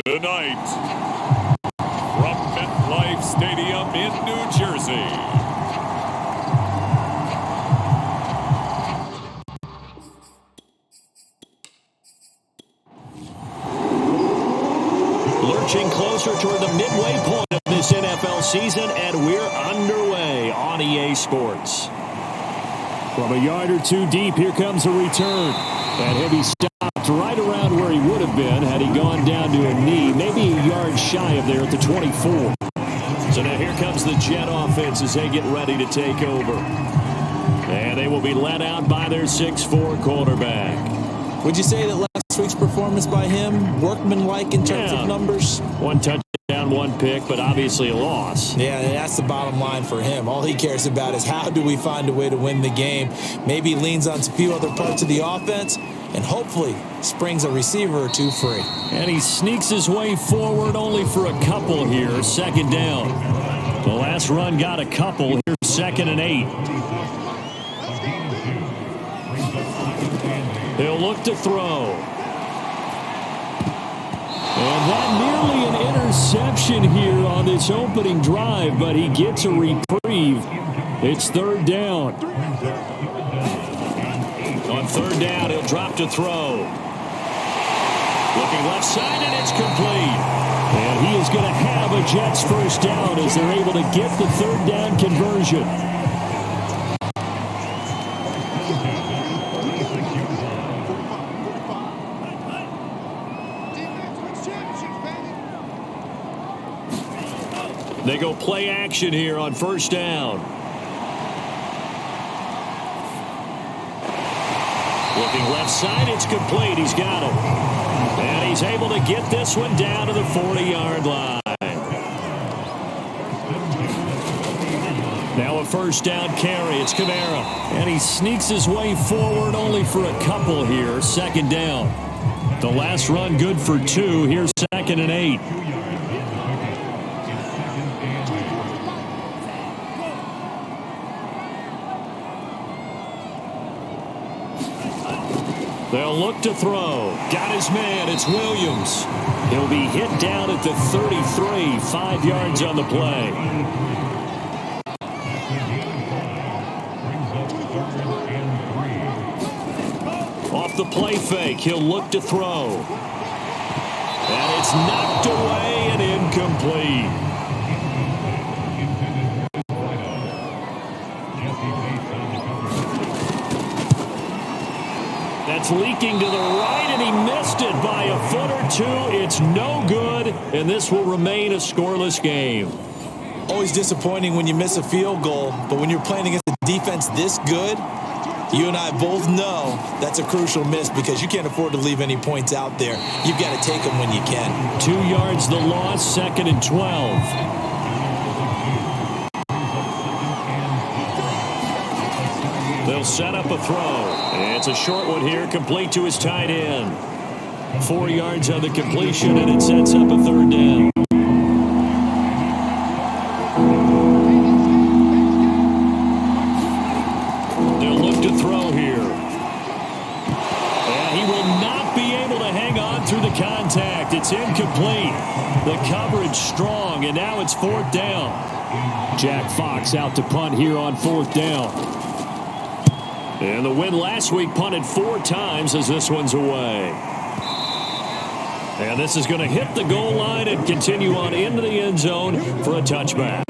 Tonight, from MetLife Stadium in New Jersey, lurching closer toward the midway point of this NFL season, and we're underway on EA Sports. From a yard or two deep, here comes a return. And he'll be stopped right around where he would have been had he gone down to a knee, maybe a yard shy of there at the 24. So now here comes the Jet offense as they get ready to take over. And they will be led out by their 6'4" quarterback. Would you say that last week's performance by him, workmanlike in terms of numbers? One touchdown, one pick, but obviously a loss. Yeah, that's the bottom line for him. All he cares about is how do we find a way to win the game. Maybe he leans on a few other parts of the offense and hopefully springs a receiver or two free. And he sneaks his way forward only for a couple here. Second down. The last run got a couple. Here's 2nd and 8. He'll look to throw. And that nearly an interception here on this opening drive, but he gets a reprieve. It's 3rd down. On 3rd down, he'll drop to throw. Looking left side, and it's complete. And he is going to have a Jets first down as they're able to get the 3rd down conversion. They go play action here on 1st down. Looking left side, it's complete. He's got it. And he's able to get this one down to the 40-yard line. Now a 1st down carry. It's Kamara. And he sneaks his way forward only for a couple here. 2nd down. The last run good for 2. Here's 2nd and 8. They'll look to throw. Got his man. It's Williams. He'll be hit down at the 33. 5 yards on the play. Off the play fake. He'll look to throw. And it's knocked away and incomplete. That's leaking to the right, and he missed it by a foot or two. It's no good, and this will remain a scoreless game. Always disappointing when you miss a field goal, but when you're playing against a defense this good, you and I both know that's a crucial miss because you can't afford to leave any points out there. You've got to take them when you can. 2 yards the loss, 2nd and 12. They'll set up a throw. It's a short one here, complete to his tight end. 4 yards on the completion, and it sets up a 3rd down. They'll look to throw here. And he will not be able to hang on through the contact. It's incomplete. The coverage strong, and now it's 4th down. Jack Fox out to punt here on 4th down. And the win last week punted 4 times as this one's away. And this is going to hit the goal line and continue on into the end zone for a touchback.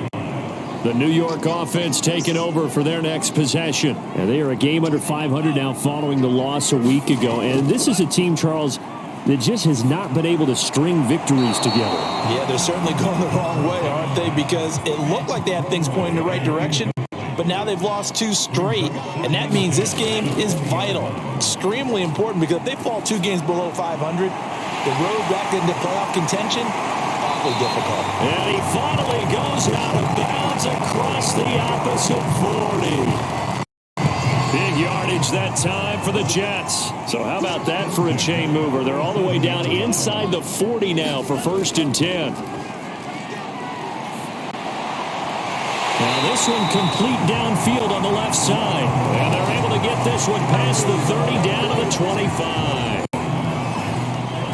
The New York offense taking over for their next possession. And they are a game under 500 now following the loss a week ago. And this is a team, Charles, that just has not been able to string victories together. Yeah, they're certainly going the wrong way, aren't they? Because it looked like they had things pointing in the right direction. But now they've lost 2 straight, and that means this game is vital, extremely important, because if they fall 2 games below 500, the road back into playoff contention, awfully difficult. And he finally goes out of bounds across the opposite 40. Big yardage that time for the Jets. So how about that for a chain mover? They're all the way down inside the 40 now for 1st and 10. Now this one complete downfield on the left side. And they're able to get this one past the 30 down to the 25.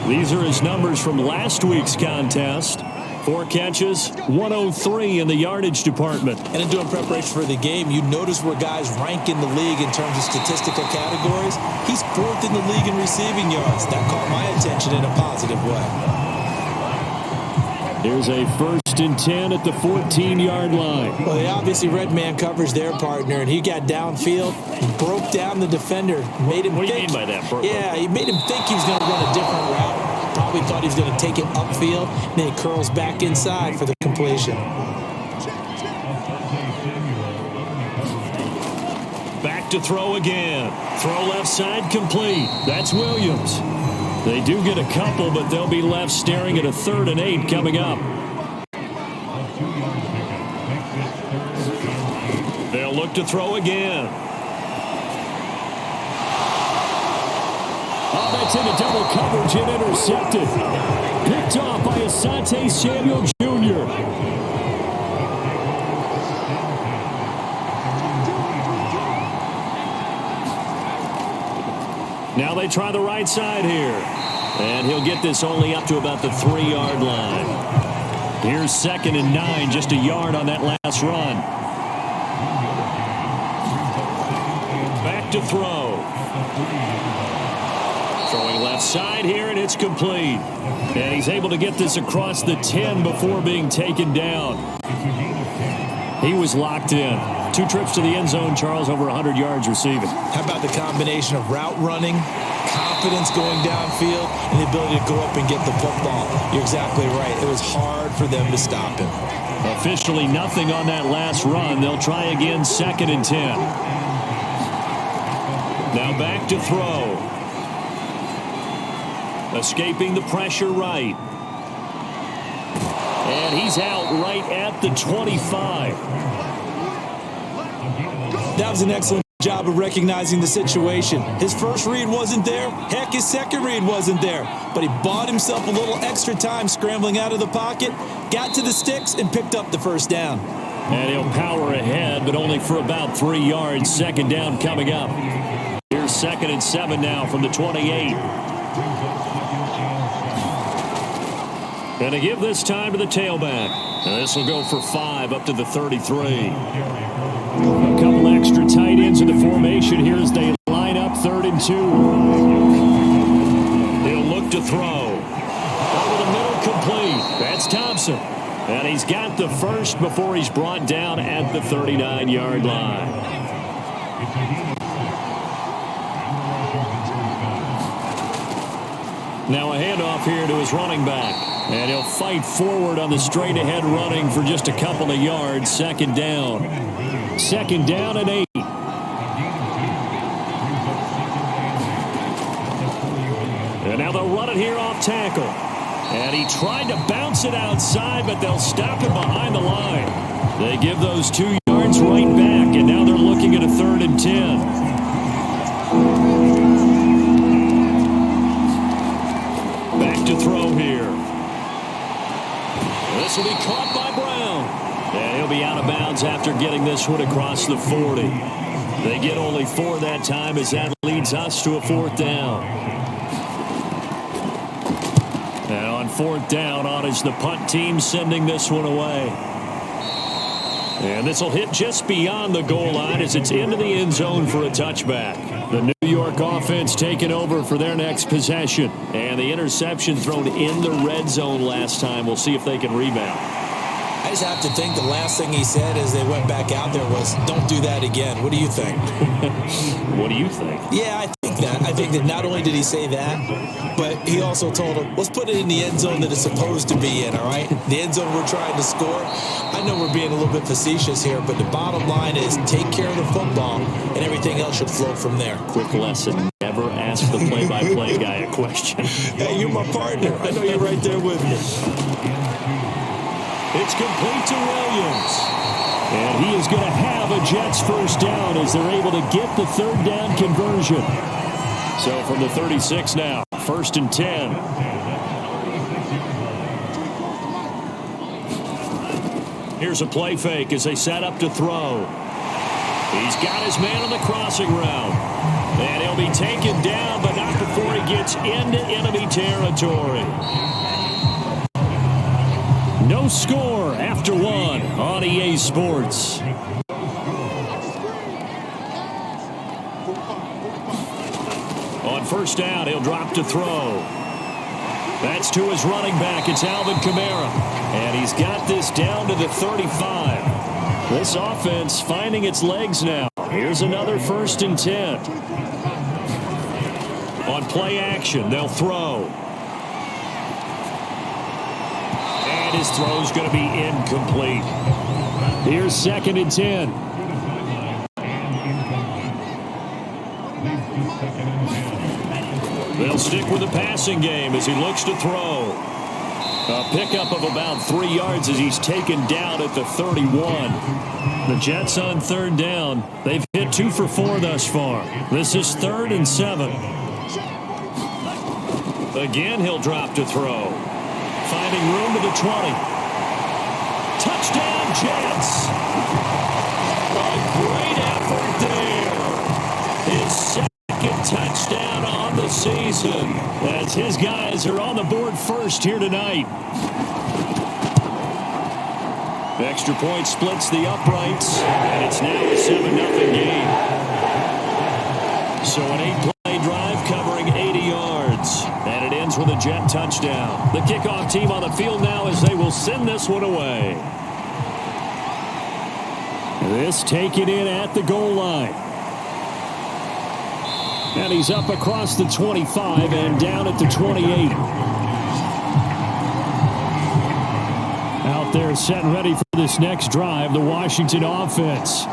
These are his numbers from last week's contest. 4 catches, 103 in the yardage department. And in doing preparation for the game, you notice where guys rank in the league in terms of statistical categories. He's 4th in the league in receiving yards. That caught my attention in a positive way. Here's a 1st and 10 at the 14-yard line. Well, they obviously read man coverage their partner, and he got downfield, broke down the defender, made him What do you think. mean by that? Yeah, he made him think he was going to run a different route. Probably thought he was going to take it upfield, and then he curls back inside for the completion. Back to throw again. Throw left side complete. That's Williams. They do get a couple, but they'll be left staring at a 3rd and 8 coming up. They'll look to throw again. Oh, that's into double coverage and intercepted. Picked off by Asante Samuel Jr. Now they try the right side here. And he'll get this only up to about the 3-yard line. Here's 2nd and 9, just a yard on that last run. Back to throw. Throwing left side here, and it's complete. And he's able to get this across the 10 before being taken down. He was locked in. 2 trips to the end zone, Charles, over 100 yards receiving. How about the combination of route running, confidence going downfield, and the ability to go up and get the football? You're exactly right. It was hard for them to stop him. Officially nothing on that last run. They'll try again, 2nd and 10. Now back to throw. Escaping the pressure right. And he's out right at the 25. That was an excellent job of recognizing the situation. His first read wasn't there. Heck, his second read wasn't there. But he bought himself a little extra time scrambling out of the pocket, got to the sticks, and picked up the first down. And he'll power ahead, but only for about 3 yards. 2nd down coming up. Here's 2nd and 7 now from the 28. And to give this time to the tailback. And this will go for 5 up to the 33. A couple extra tight ends in the formation here as they line up 3rd and 2. He'll look to throw. Over the middle, complete. That's Thompson. And he's got the first before he's brought down at the 39-yard line. Now a handoff here to his running back. And he'll fight forward on the straight-ahead running for just a couple of yards. 2nd down. 2nd down and 8. And now they'll run it here off tackle. And he tried to bounce it outside, but they'll stop it behind the line. They give those 2 yards right back, and now they're looking at a 3rd and 10. Back to throw here. This will be caught by Brown. And he'll be out of bounds after getting this one across the 40. They get only 4 that time as that leads us to a 4th down. And on 4th down, on is the punt team sending this one away. And this will hit just beyond the goal line as it's into the end zone for a touchback. The New York offense taking over for their next possession. And the interception thrown in the red zone last time. We'll see if they can rebound. I just have to think the last thing he said as they went back out there was, don't do that again. What do you think? What do you think? Yeah, I think that. I think that not only did he say that, but he also told him, let's put it in the end zone that it's supposed to be in, all right? The end zone we're trying to score. I know we're being a little bit facetious here, but the bottom line is take care of the football, and everything else should flow from there. Quick lesson. Never ask the play-by-play guy a question. Hey, you're my partner. I know you're right there with me. It's complete to Williams. And he is going to have a Jets first down as they're able to get the 3rd down conversion. So from the 36 now, 1st and 10. Here's a play fake as they set up to throw. He's got his man on the crossing route. And he'll be taken down, but not before he gets into enemy territory. No score after one on EA Sports. On first down, he'll drop to throw. That's to his running back. It's Alvin Kamara. And he's got this down to the 35. This offense finding its legs now. Here's another 1st and 10. On play action, they'll throw. And his throw's going to be incomplete. Here's 2nd and 10. They'll stick with the passing game as he looks to throw. A pickup of about 3 yards as he's taken down at the 31. The Jets on 3rd down. They've hit 2 for 4 thus far. This is 3rd and 7. Again, he'll drop to throw. Finding room to the 20. Touchdown, Jets! A great effort there. His second touchdown on the season. As his guys are on the board first here tonight. The extra point splits the uprights, and it's now a 7-0 game. So an 8-play drive covering 80 yards, and it ends with a Jet touchdown. The kickoff team on the field now as they will send this one away. This taken in at the goal line. And he's up across the 25 and down at the 28. Out there set and ready for this next drive, the Washington offense.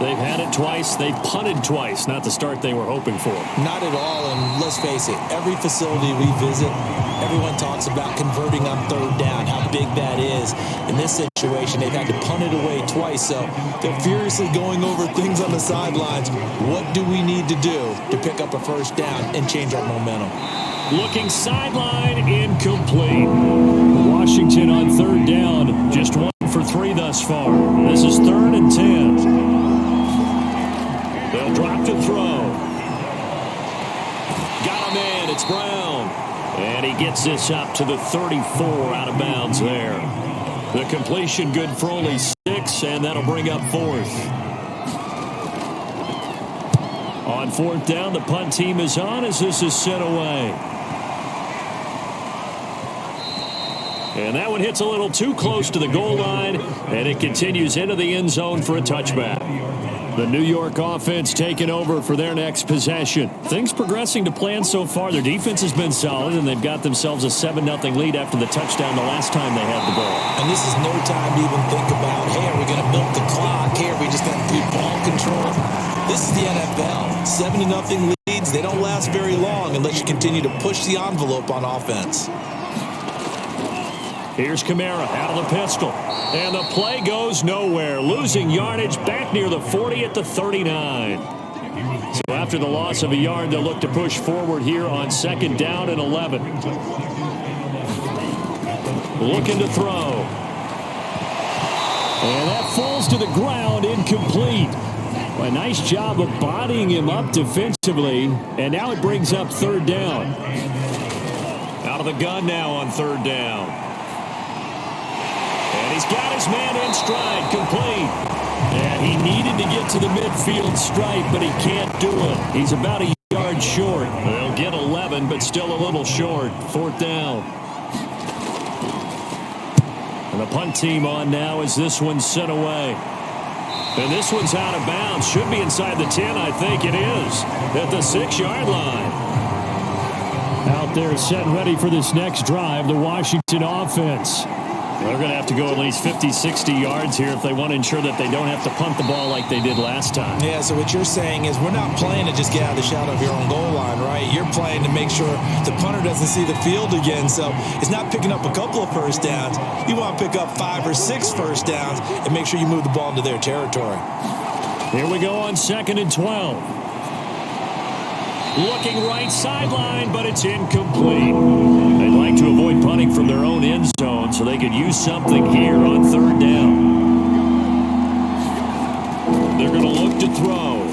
They've had it twice. They've punted twice. Not the start they were hoping for. Not at all, and let's face it, every facility we visit, everyone talks about converting on 3rd down, how big that is. In this situation, they've had to punt it away twice, so they're furiously going over things on the sidelines. What do we need to do to pick up a 1st down and change our momentum? Looking sideline, incomplete. Washington on 3rd down, just 1 for 3 thus far. This is 3rd and 10. They'll drop to throw. Got a man, it's Brown. And he gets this up to the 34 out of bounds there. The completion good for only 6, and that'll bring up 4th. On 4th down, the punt team is on as this is sent away. And that one hits a little too close to the goal line, and it continues into the end zone for a touchback. The New York offense taking over for their next possession. Things progressing to plan so far. Their defense has been solid, and they've got themselves a 7-0 lead after the touchdown the last time they had the ball. And this is no time to even think about, hey, are we going to milk the clock? Hey, are we just going to keep ball control? This is the NFL. 7-0 leads, they don't last very long unless you continue to push the envelope on offense. Here's Kamara out of the pistol. And the play goes nowhere. Losing yardage back near the 40 at the 39. So after the loss of a yard, they'll look to push forward here on 2nd down and 11. Looking to throw. And that falls to the ground, incomplete. A nice job of bodying him up defensively. And now it brings up 3rd down. Out of the gun now on 3rd down. And he's got his man in stride, complete. And he needed to get to the midfield stripe, but he can't do it. He's about a yard short. They'll get 11, but still a little short. 4th down. And the punt team on now as this one's sent away. And this one's out of bounds. Should be inside the 10, I think it is. At the 6-yard line. Out there set and ready for this next drive, the Washington offense. They're going to have to go at least 50, 60 yards here if they want to ensure that they don't have to punt the ball like they did last time. Yeah, so what you're saying is we're not playing to just get out of the shadow of your own goal line, right? You're playing to make sure the punter doesn't see the field again. So it's not picking up a couple of 1st downs. You want to pick up 5 or 6 1st downs and make sure you move the ball into their territory. Here we go on 2nd and 12. Looking right sideline, but it's incomplete. They'd like to avoid punting from their own end zone so they could use something here on 3rd down. They're going to look to throw.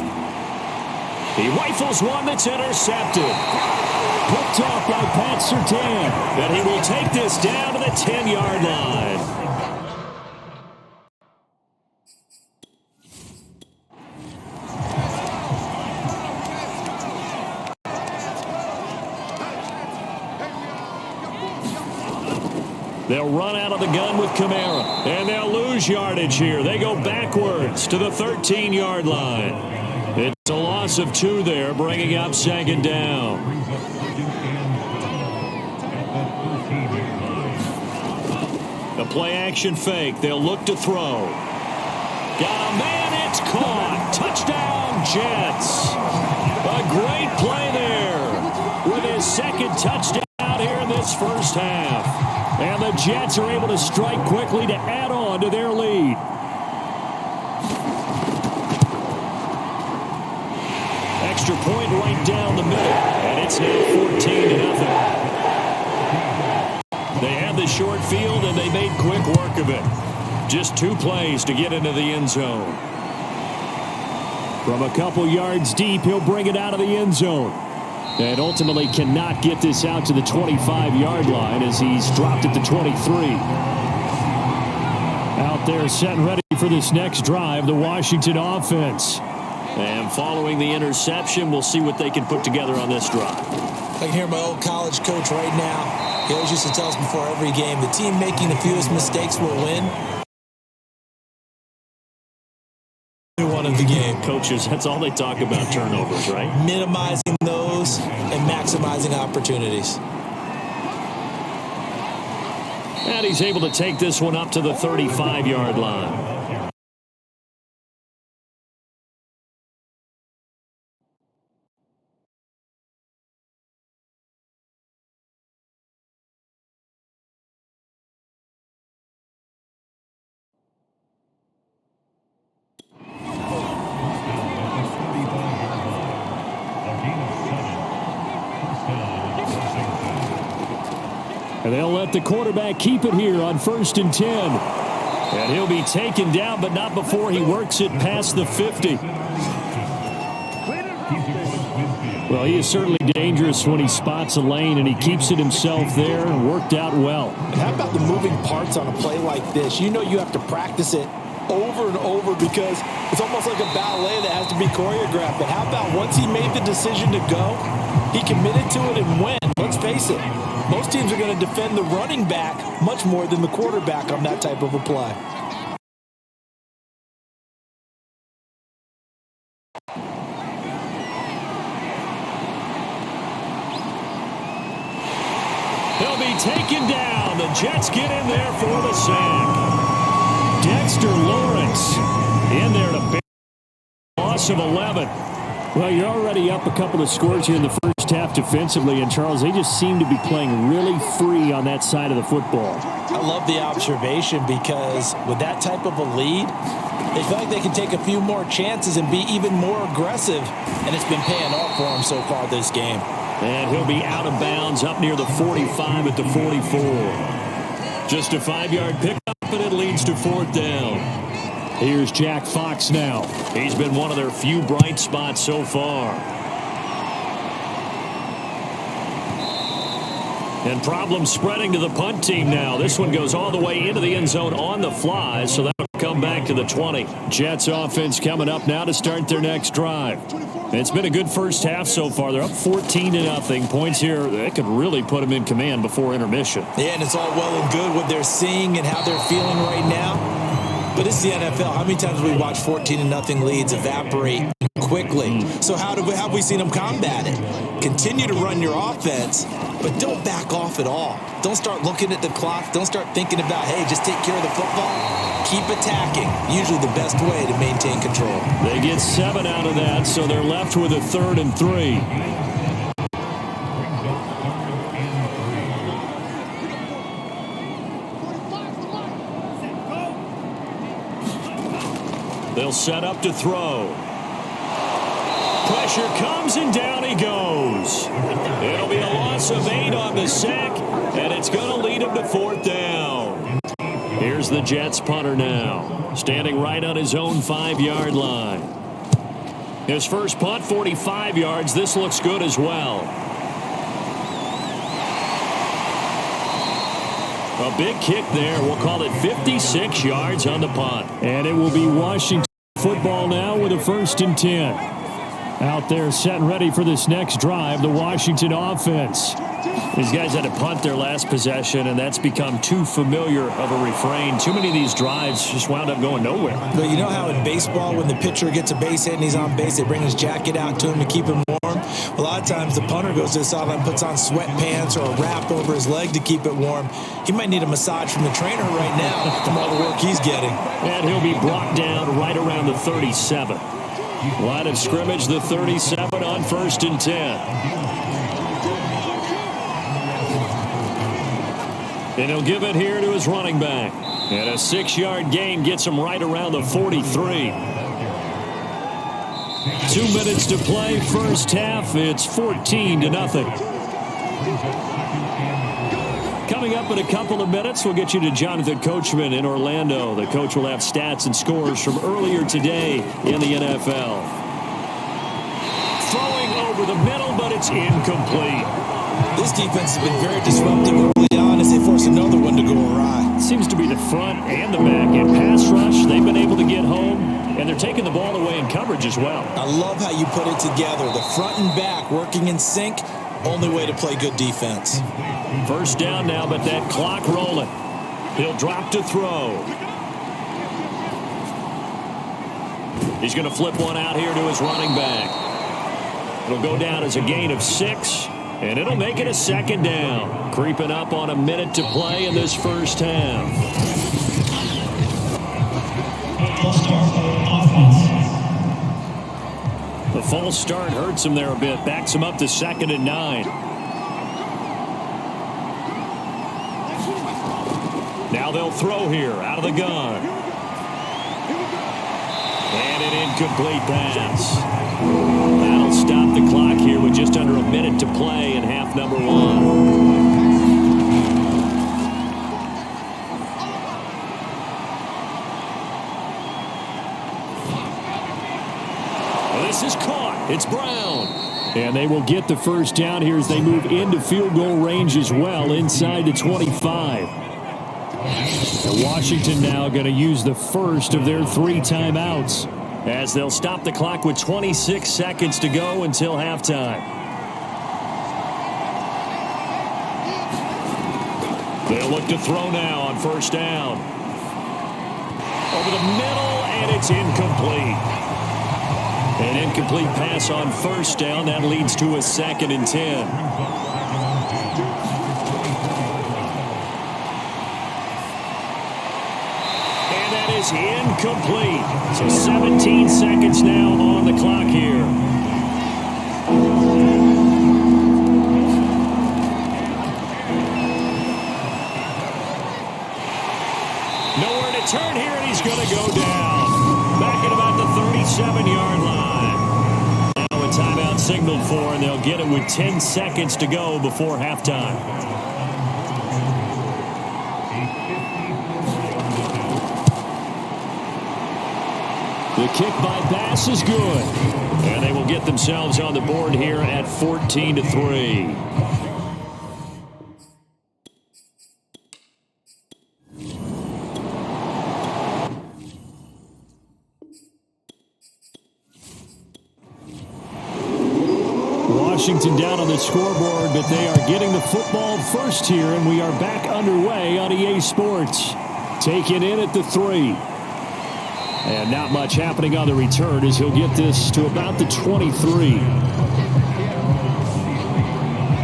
He rifles one that's intercepted. Picked off by Pat Surtain. And he will take this down to the 10-yard line. They'll run out of the gun with Kamara. And they'll lose yardage here. They go backwards to the 13-yard line. It's a loss of 2 there, bringing up 2nd down. The play-action fake. They'll look to throw. Got a man. It's caught. Touchdown, Jets. A great play there with his 2nd touchdown here in this first half. And the Jets are able to strike quickly to add on to their lead. Extra point right down the middle. And it's now 14-0. They had the short field, and they made quick work of it. Just 2 plays to get into the end zone. From a couple yards deep, he'll bring it out of the end zone. And ultimately cannot get this out to the 25-yard line as he's dropped at the 23. Out there set and ready for this next drive, the Washington offense. And following the interception, we'll see what they can put together on this drive. I can hear my old college coach right now. He always used to tell us before every game, the team making the fewest mistakes will win. One of the game. Coaches, that's all they talk about, turnovers, right? Minimizing those and maximizing opportunities. And he's able to take this one up to the 35-yard line. And they'll let the quarterback keep it here on 1st and 10. And he'll be taken down, but not before he works it past the 50. Well, he is certainly dangerous when he spots a lane, and he keeps it himself there and worked out well. And how about the moving parts on a play like this? You know you have to practice it over and over because it's almost like a ballet that has to be choreographed. But how about once he made the decision to go, he committed to it and went. Let's face it. Most teams are going to defend the running back much more than the quarterback on that type of a play. He'll be taken down. The Jets get in there for the sack. Dexter Lawrence in there to bear a loss of 11. Well, you're already up a couple of scores here in the first half defensively, and Charles, they just seem to be playing really free on that side of the football. I love the observation because with that type of a lead, they feel like they can take a few more chances and be even more aggressive, and it's been paying off for them so far this game. And he'll be out of bounds up near the 45 at the 44. Just a 5-yard pickup, and it leads to 4th down. Here's Jack Fox now. He's been one of their few bright spots so far. And problems spreading to the punt team now. This one goes all the way into the end zone on the fly, so that'll come back to the 20. Jets offense coming up now to start their next drive. It's been a good first half so far. They're up 14-0. Points here, they could really put them in command before intermission. Yeah, and it's all well and good what they're seeing and how they're feeling right now. But it's the NFL. How many times have we watched 14-0 leads evaporate quickly? So how have we seen them combat it? Continue to run your offense, but don't back off at all. Don't start looking at the clock. Don't start thinking about, hey, just take care of the football. Keep attacking. Usually the best way to maintain control. They get 7 out of that, so they're left with a 3rd and 3. They'll set up to throw. Pressure comes, and down he goes. It'll be a loss of 8 on the sack, and it's going to lead him to 4th down. Here's the Jets punter now, standing right on his own 5-yard line. His first punt, 45 yards. This looks good as well. A big kick there. We'll call it 56 yards on the punt. And it will be Washington football now with a 1st and 10. Out there set and ready for this next drive, the Washington offense. These guys had to punt their last possession, and that's become too familiar of a refrain. Too many of these drives just wound up going nowhere. Well, you know how in baseball, when the pitcher gets a base hit and he's on base, they bring his jacket out to him to keep him warm? Well, a lot of times the punter goes to the sideline, puts on sweatpants or a wrap over his leg to keep it warm. He might need a massage from the trainer right now from all the work he's getting. And he'll be brought down right around the 37. Line of scrimmage, the 37 on 1st and 10. And he'll give it here to his running back. And a 6-yard gain gets him right around the 43. 2 minutes to play, first half. It's 14-0. Coming up in a couple of minutes, we'll get you to Jonathan Coachman in Orlando. The coach will have stats and scores from earlier today in the NFL. Throwing over the middle, but it's incomplete. This defense has been very disruptive early on as they force another one to go awry. Seems to be the front and the back. In pass rush, they've been able to get home, and they're taking the ball away in coverage as well. I love how you put it together. The front and back working in sync. Only way to play good defense. First down now, but that clock rolling. He'll drop to throw. He's going to flip one out here to his running back. It'll go down as a gain of 6, and it'll make it a 2nd down. Creeping up on a minute to play in this first half. The false start hurts him there a bit. Backs him up to 2nd and 9. Now they'll throw here out of the gun. And an incomplete pass. That'll stop the clock here with just under a minute to play in half number 1. This is caught. It's Brown. And they will get the first down here as they move into field goal range as well inside the 25. And Washington now going to use the first of their 3 timeouts as they'll stop the clock with 26 seconds to go until halftime. They'll look to throw now on first down. Over the middle, and it's incomplete. An incomplete pass on first down. That leads to a 2nd and 10. And that is incomplete. So 17 seconds now on the clock here. Nowhere to turn here, and he's going to go down. Back at about the 37-yard line. Now a timeout signaled for, and they'll get it with 10 seconds to go before halftime. The kick by Bass is good. And they will get themselves on the board here at 14-3. Washington down on the scoreboard, but they are getting the football first here, and we are back underway on EA Sports. Taken in at the 3. And not much happening on the return as he'll get this to about the 23.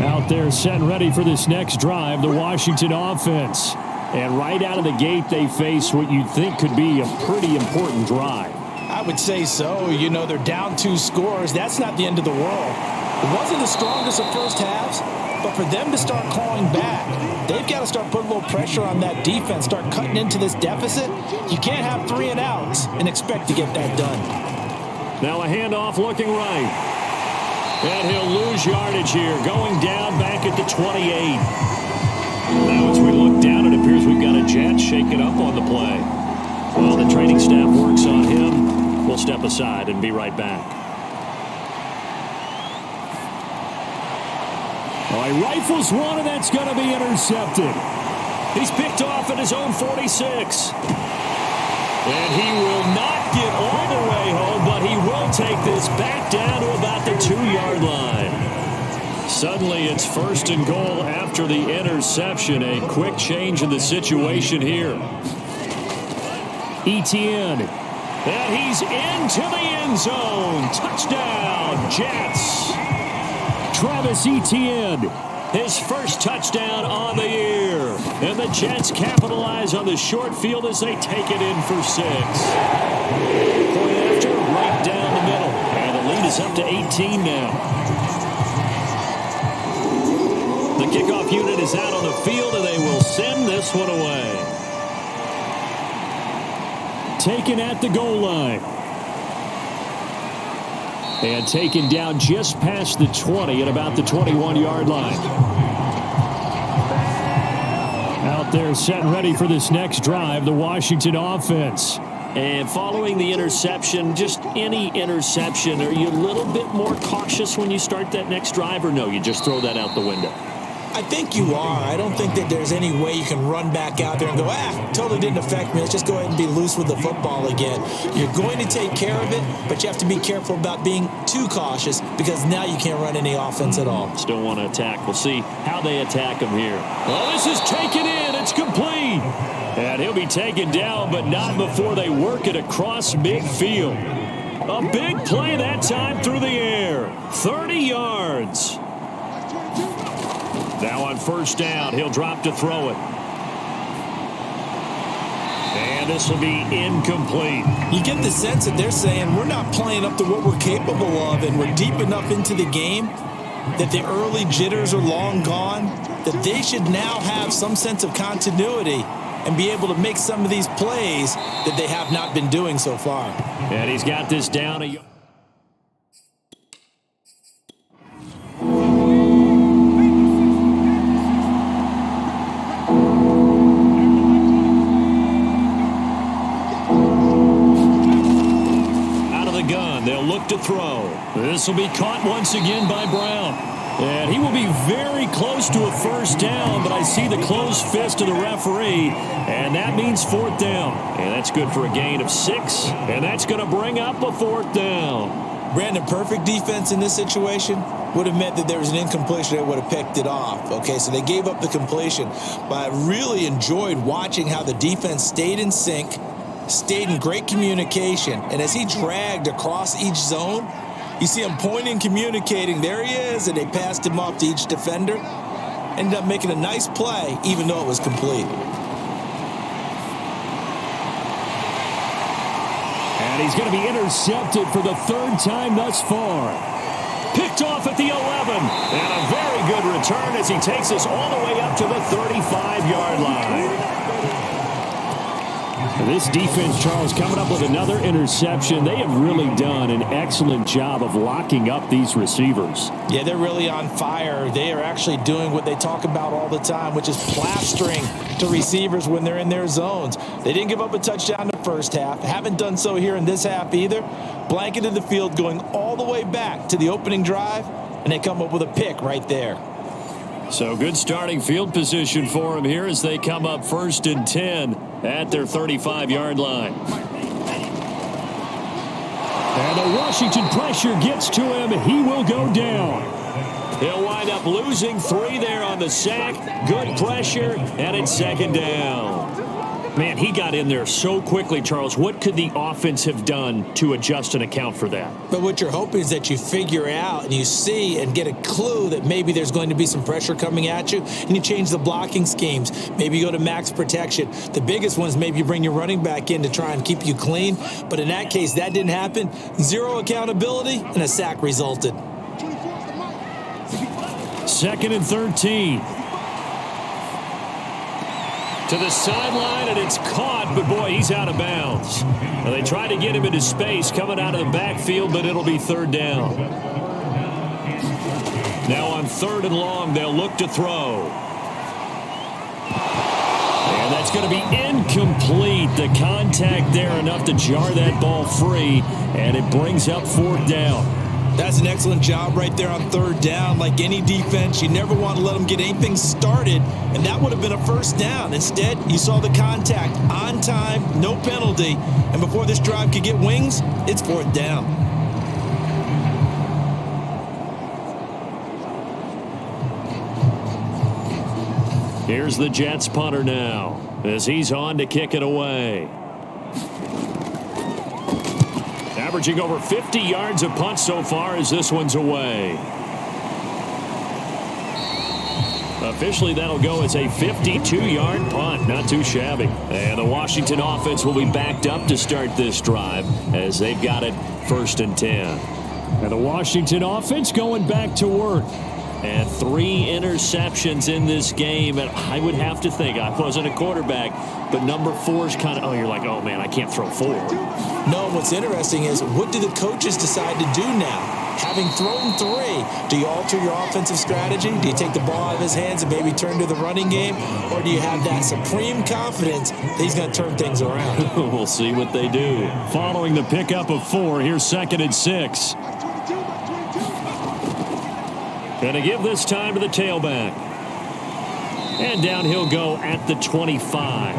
Out there set and ready for this next drive, the Washington offense. And right out of the gate, they face what you'd think could be a pretty important drive. I would say so. You know, they're down 2 scores. That's not the end of the world. It wasn't the strongest of first halves, but for them to start clawing back, they've got to start putting a little pressure on that defense, start cutting into this deficit. You can't have 3 and outs and expect to get that done. Now a handoff looking right. And he'll lose yardage here, going down back at the 28. Now as we look down, it appears we've got a Jet shaking up on the play. Well, the training staff works on him. We'll step aside and be right back. Oh, he rifles one, and that's going to be intercepted. He's picked off at his own 46. And he will not get all the way home, but he will take this back down to about the 2-yard line. Suddenly it's 1st and goal after the interception. A quick change in the situation here. Etienne. And he's into the end zone. Touchdown, Jets. Travis Etienne, his first touchdown on the year. And the Jets capitalize on the short field as they take it in for 6. Point after, right down the middle. And the lead is up to 18 now. The kickoff unit is out on the field, and they will send this one away. Taken at the goal line. And taken down just past the 20 at about the 21-yard line. Out there set and ready for this next drive, the Washington offense. And following the interception, just any interception, are you a little bit more cautious when you start that next drive, or no, you just throw that out the window? I think you are. I don't think that there's any way you can run back out there and go, totally didn't affect me. Let's just go ahead and be loose with the football again. You're going to take care of it, but you have to be careful about being too cautious because now you can't run any offense at all. Still want to attack. We'll see how they attack him here. Oh, this is taken in. It's complete. And he'll be taken down, but not before they work it across midfield. A big play that time through the air. 30 yards. Now on 1st down, he'll drop to throw it. And this will be incomplete. You get the sense that they're saying we're not playing up to what we're capable of, and we're deep enough into the game that the early jitters are long gone, that they should now have some sense of continuity and be able to make some of these plays that they have not been doing so far. And he's got this down a They'll look to throw. This will be caught once again by Brown. And he will be very close to a 1st down, but I see the closed fist of the referee, and that means 4th down. And that's good for a gain of 6, and that's going to bring up a 4th down. Brandon, perfect defense in this situation would have meant that there was an incompletion that would have picked it off. Okay, so they gave up the completion, but I really enjoyed watching how the defense stayed in sync, stayed in great communication, and as he dragged across each zone, you see him pointing, communicating, there he is, and they passed him off to each defender. Ended up making a nice play, even though it was complete. And he's going to be intercepted for the 3rd time thus far. Picked off at the 11, and a very good return as he takes us all the way up to the 35-yard line. This defense, Charles, coming up with another interception. They have really done an excellent job of locking up these receivers. Yeah, they're really on fire. They are actually doing what they talk about all the time, which is plastering to receivers when they're in their zones. They didn't give up a touchdown in the first half. Haven't done so here in this half either. Blanketed the field going all the way back to the opening drive, and they come up with a pick right there. So good starting field position for him here as they come up 1st and 10 at their 35-yard line. And the Washington pressure gets to him. He will go down. He'll wind up losing 3 there on the sack. Good pressure, and it's 2nd down. Man, he got in there so quickly, Charles. What could the offense have done to adjust and account for that? But what you're hoping is that you figure out and you see and get a clue that maybe there's going to be some pressure coming at you, and you change the blocking schemes. Maybe you go to max protection. The biggest one is maybe you bring your running back in to try and keep you clean. But in that case, that didn't happen. 0 accountability, and a sack resulted. 2nd and 13. To the sideline, and it's caught, but boy, he's out of bounds. Now, they try to get him into space coming out of the backfield, but it'll be 3rd down. Now on 3rd and long, they'll look to throw. And that's going to be incomplete. The contact there enough to jar that ball free, and it brings up 4th down. That's an excellent job right there on third down. Like any defense, you never want to let them get anything started, and that would have been a first down. Instead, you saw the contact on time, no penalty, and before this drive could get wings, it's fourth down. Here's the Jets punter now as he's on to kick it away. Averaging over 50 yards a punt so far as this one's away. Officially, that'll go as a 52-yard punt. Not too shabby. And the Washington offense will be backed up to start this drive as they've got it 1st and 10. And the Washington offense going back to work. And 3 interceptions in this game. And I would have to think, I wasn't a quarterback, but number 4 is kind of, oh, you're like, oh, man, I can't throw 4. No, what's interesting is what do the coaches decide to do now? Having thrown 3, do you alter your offensive strategy? Do you take the ball out of his hands and maybe turn to the running game? Or do you have that supreme confidence that he's going to turn things around? We'll see what they do. Following the pickup of 4, here's 2nd and 6. Going to give this time to the tailback. And down he'll go at the 25.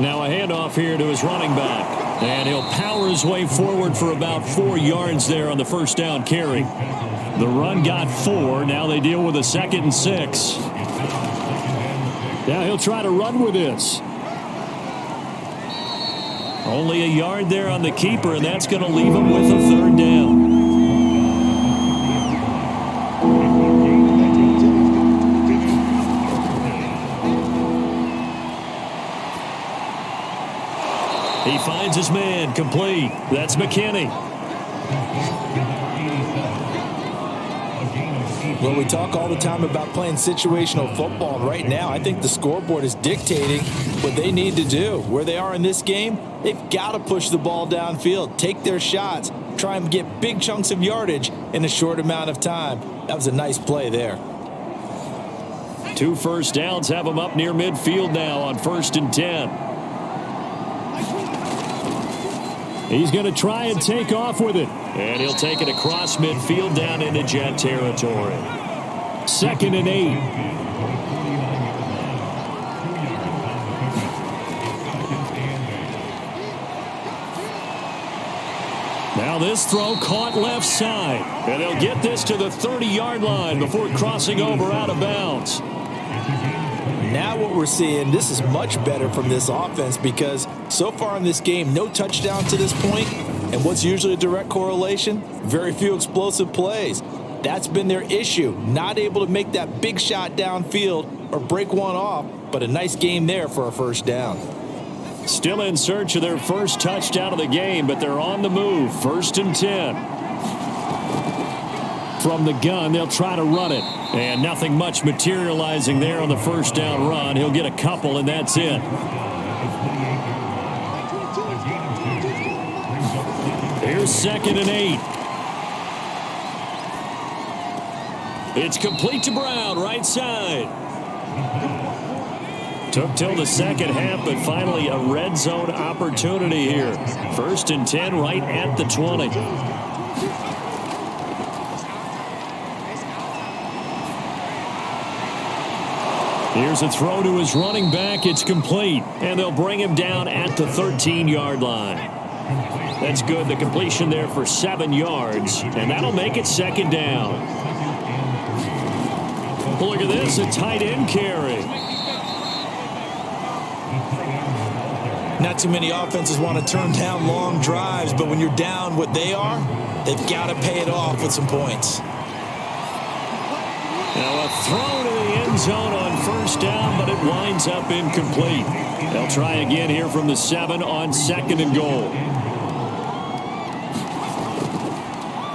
Now a handoff here to his running back. And he'll power his way forward for about 4 yards there on the first down carry. The run got 4. Now they deal with a 2nd and 6. Now he'll try to run with this. Only a yard there on the keeper, and that's going to leave him with a 3rd down. He finds his man, complete. That's McKinney. Well, we talk all the time about playing situational football, and right now I think the scoreboard is dictating what they need to do. Where they are in this game, they've got to push the ball downfield, take their shots, try and get big chunks of yardage in a short amount of time. That was a nice play there. 2 first downs have him up near midfield now on 1st and 10. He's going to try and take off with it. And he'll take it across midfield down into Jet territory. 2nd and 8. Now this throw caught left side. And they'll get this to the 30-yard line before crossing over out of bounds. Now what we're seeing, this is much better from this offense because so far in this game, no touchdown to this point. And what's usually a direct correlation? Very few explosive plays. That's been their issue. Not able to make that big shot downfield or break one off, but a nice game there for a 1st down. Still in search of their first touchdown of the game, but they're on the move. 1st and 10. From the gun, they'll try to run it. And nothing much materializing there on the first down run. He'll get a couple, and that's it. Here's 2nd and 8. It's complete to Brown, right side. Took till the second half, but finally a red zone opportunity here. 1st and 10 right at the 20. Here's a throw to his running back. It's complete. And they'll bring him down at the 13-yard line. That's good. The completion there for 7 yards. And that'll make it 2nd down. Look at this, a tight end carry. Not too many offenses want to turn down long drives, but when you're down what they are, they've got to pay it off with some points. Now a throw to the end zone on 1st down, but it winds up incomplete. They'll try again here from the 7 on 2nd and goal.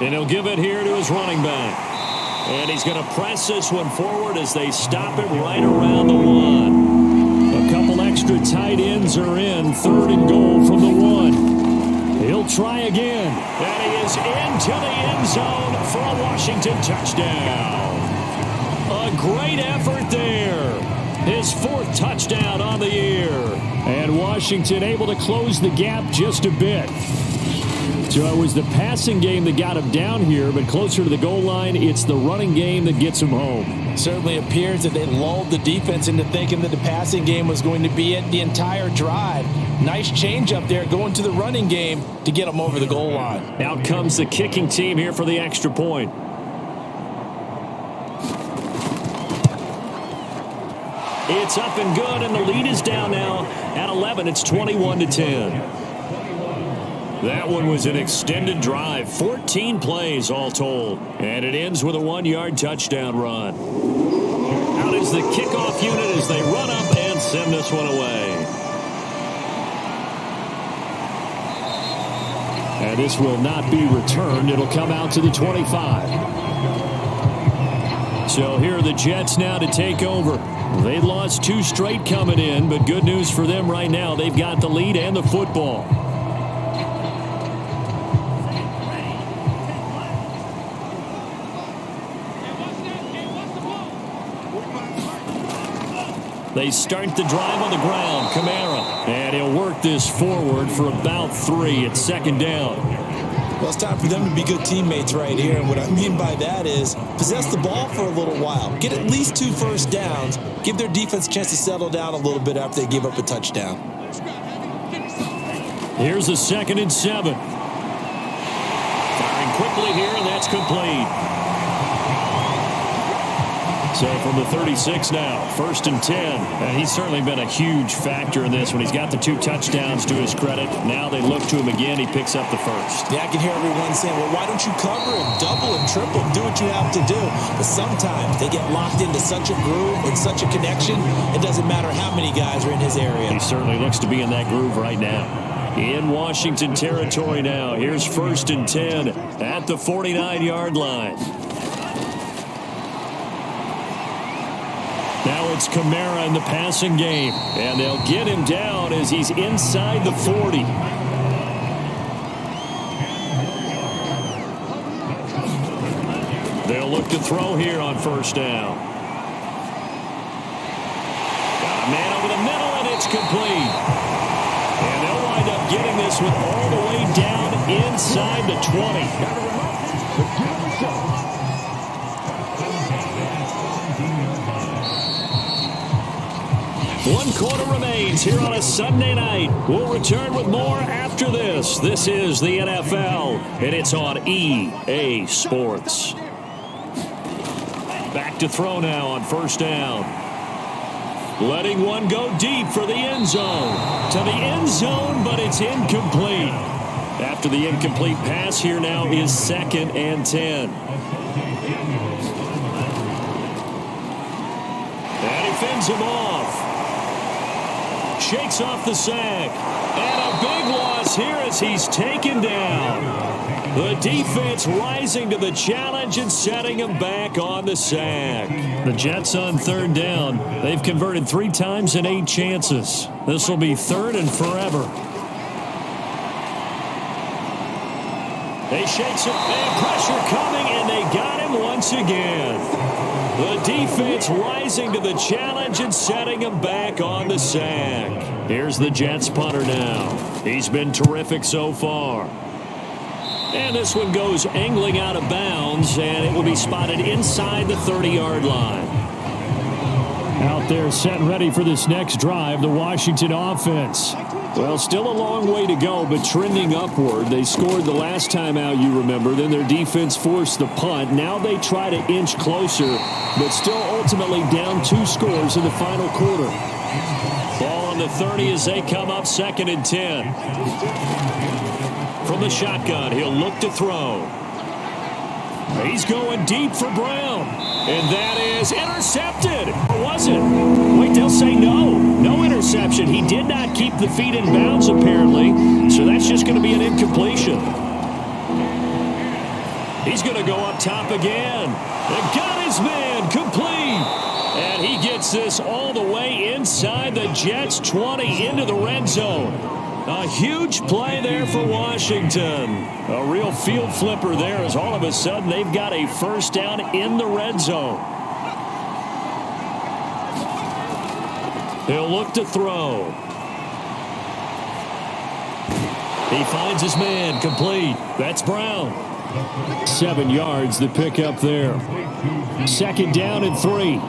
And he'll give it here to his running back. And he's going to press this one forward as they stop it right around the 1. A couple extra tight ends are in. 3rd and goal from the 1. He'll try again. And he is into the end zone for a Washington touchdown. A great effort there. His 4th touchdown on the year. And Washington able to close the gap just a bit. So it was the passing game that got him down here, but closer to the goal line, it's the running game that gets him home. Certainly appears that they lulled the defense into thinking that the passing game was going to be it the entire drive. Nice change up there going to the running game to get them over the goal line. Out comes the kicking team here for the extra point. It's up and good, and the lead is down now at 11. It's 21-10. That one was an extended drive, 14 plays all told, and it ends with a 1-yard touchdown run. Out is the kickoff unit as they run up and send this one away. And this will not be returned. It'll come out to the 25. So here are the Jets now to take over. They lost 2 straight coming in, but good news for them right now. They've got the lead and the football. They start the drive on the ground. Kamara. And he'll work this forward for about 3. It's 2nd down. Well, it's time for them to be good teammates right here. And what I mean by that is possess the ball for a little while. Get at least 2 first downs. Give their defense a chance to settle down a little bit after they give up a touchdown. Here's a 2nd and 7. Firing quickly here, and that's complete. So from the 36 now, 1st and 10. And he's certainly been a huge factor in this when he's got the 2 touchdowns to his credit. Now they look to him again. He picks up the 1st. Yeah, I can hear everyone saying, well, why don't you cover and double and triple and do what you have to do? But sometimes they get locked into such a groove and such a connection, it doesn't matter how many guys are in his area. He certainly looks to be in that groove right now. In Washington territory now. Here's 1st and 10 at the 49-yard line. Now it's Kamara in the passing game. And they'll get him down as he's inside the 40. They'll look to throw here on 1st down. Got a man over the middle, and it's complete. And they'll wind up getting this one all the way down inside the 20. 1 quarter remains here on a Sunday night. We'll return with more after this. This is the NFL, and it's on EA Sports. Back to throw now on 1st down. Letting one go deep for the end zone. To the end zone, but it's incomplete. After the incomplete pass, here now is 2nd and 10. And he fends him off. Shakes off the sack. And a big loss here as he's taken down. The defense rising to the challenge and setting him back on the sack. The Jets on 3rd down. They've converted 3 times in 8 chances. This will be 3rd and forever. They shakes it. They have pressure coming, and they got him once again. The defense rising to the challenge and setting him back on the sack. Here's the Jets punter now. He's been terrific so far. And this one goes angling out of bounds, and it will be spotted inside the 30-yard line. Out there set and ready for this next drive, the Washington offense. Well, still a long way to go, but trending upward. They scored the last time out, you remember. Then their defense forced the punt. Now they try to inch closer, but still ultimately down 2 scores in the final quarter. Ball on the 30 as they come up 2nd and 10. From the shotgun, he'll look to throw. He's going deep for Brown. And that is intercepted. Or was it? Wait, they'll say no. No interception. He did not keep the feet in bounds, apparently. So that's just going to be an incompletion. He's going to go up top again. And got his man complete. And he gets this all the way inside the Jets' 20 into the red zone. A huge play there for Washington. A real field flipper there as all of a sudden they've got a 1st down in the red zone. He'll look to throw. He finds his man, complete. That's Brown. 7 yards, the pickup there. 2nd down and 3.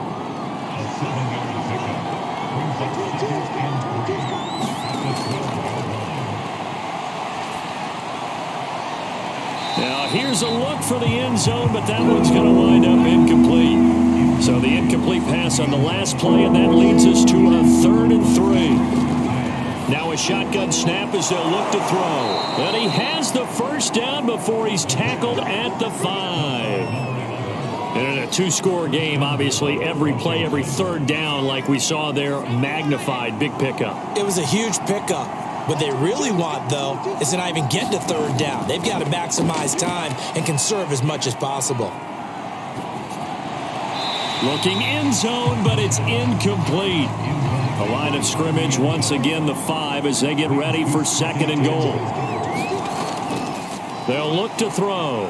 Now here's a look for the end zone, but that one's going to wind up incomplete. So the incomplete pass on the last play, and that leads us to a 3rd and 3. Now a shotgun snap as they'll look to throw. And he has the first down before he's tackled at the 5. And in a 2-score game, obviously, every play, every 3rd down, like we saw there, magnified. Big pickup. It was a huge pickup. What they really want, though, is to not even get to 3rd down. They've got to maximize time and conserve as much as possible. Looking end zone, but it's incomplete. The line of scrimmage, once again, the 5 as they get ready for 2nd and goal. They'll look to throw.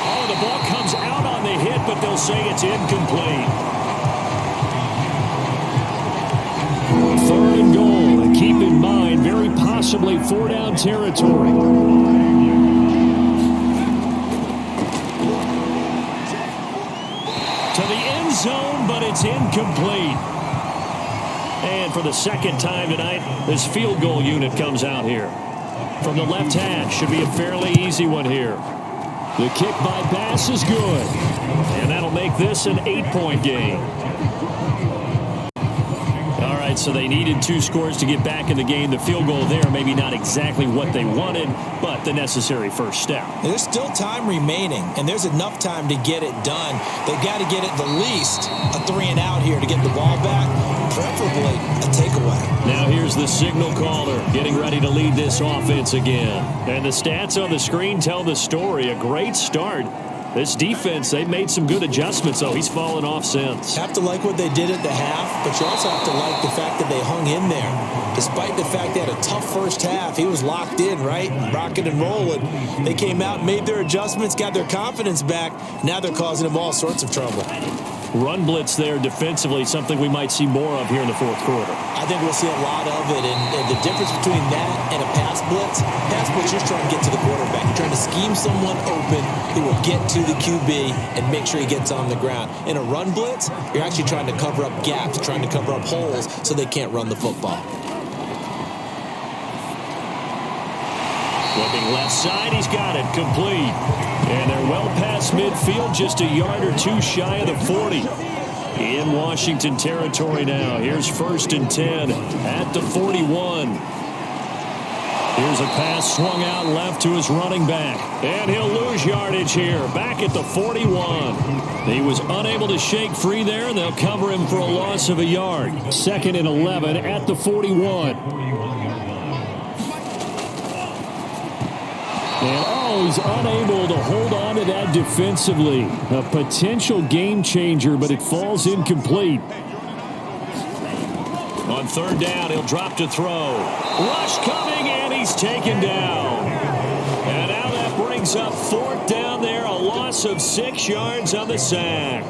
Oh, the ball comes out on the hit, but they'll say it's incomplete. 3rd and goal. And keep in mind, very possibly 4-down territory. To the end zone, but it's incomplete. And for the 2nd time tonight, this field goal unit comes out here. From the left hash, should be a fairly easy one here. The kick by Bass is good. And that'll make this an 8-point game. All right, so they needed 2 scores to get back in the game. The field goal there, maybe not exactly what they wanted, but the necessary first step. There's still time remaining, and there's enough time to get it done. They've got to get it the least a 3 and out here to get the ball back, preferably a takeaway. Now here's the signal caller getting ready to lead this offense again. And the stats on the screen tell the story. A great start. This defense, they've made some good adjustments, though. He's fallen off since. Have to like what they did at the half, but you also have to like the fact that they hung in there. Despite the fact they had a tough first half, he was locked in, right? Rocking and rolling. They came out, made their adjustments, got their confidence back. Now they're causing them all sorts of trouble. Run blitz there defensively, something we might see more of here in the 4th quarter. I think we'll see a lot of it, and the difference between that and a pass blitz, you're just trying to get to the quarterback. You're trying to scheme someone open who will get to the QB and make sure he gets on the ground. In a run blitz, you're actually trying to cover up gaps, trying to cover up holes so they can't run the football. Looking left side, he's got it, complete. And they're well past midfield, just a yard or 2 shy of the 40. In Washington territory now. Here's 1st and 10 at the 41. Here's a pass swung out left to his running back. And he'll lose yardage here, back at the 41. He was unable to shake free there, and they'll cover him for a loss of a yard. 2nd and 11 at the 41. And he's unable to hold on to that defensively. A potential game changer, but it falls incomplete. On 3rd down, he'll drop to throw. Rush coming, and he's taken down. And now that brings up 4th down there, a loss of 6 yards on the sack.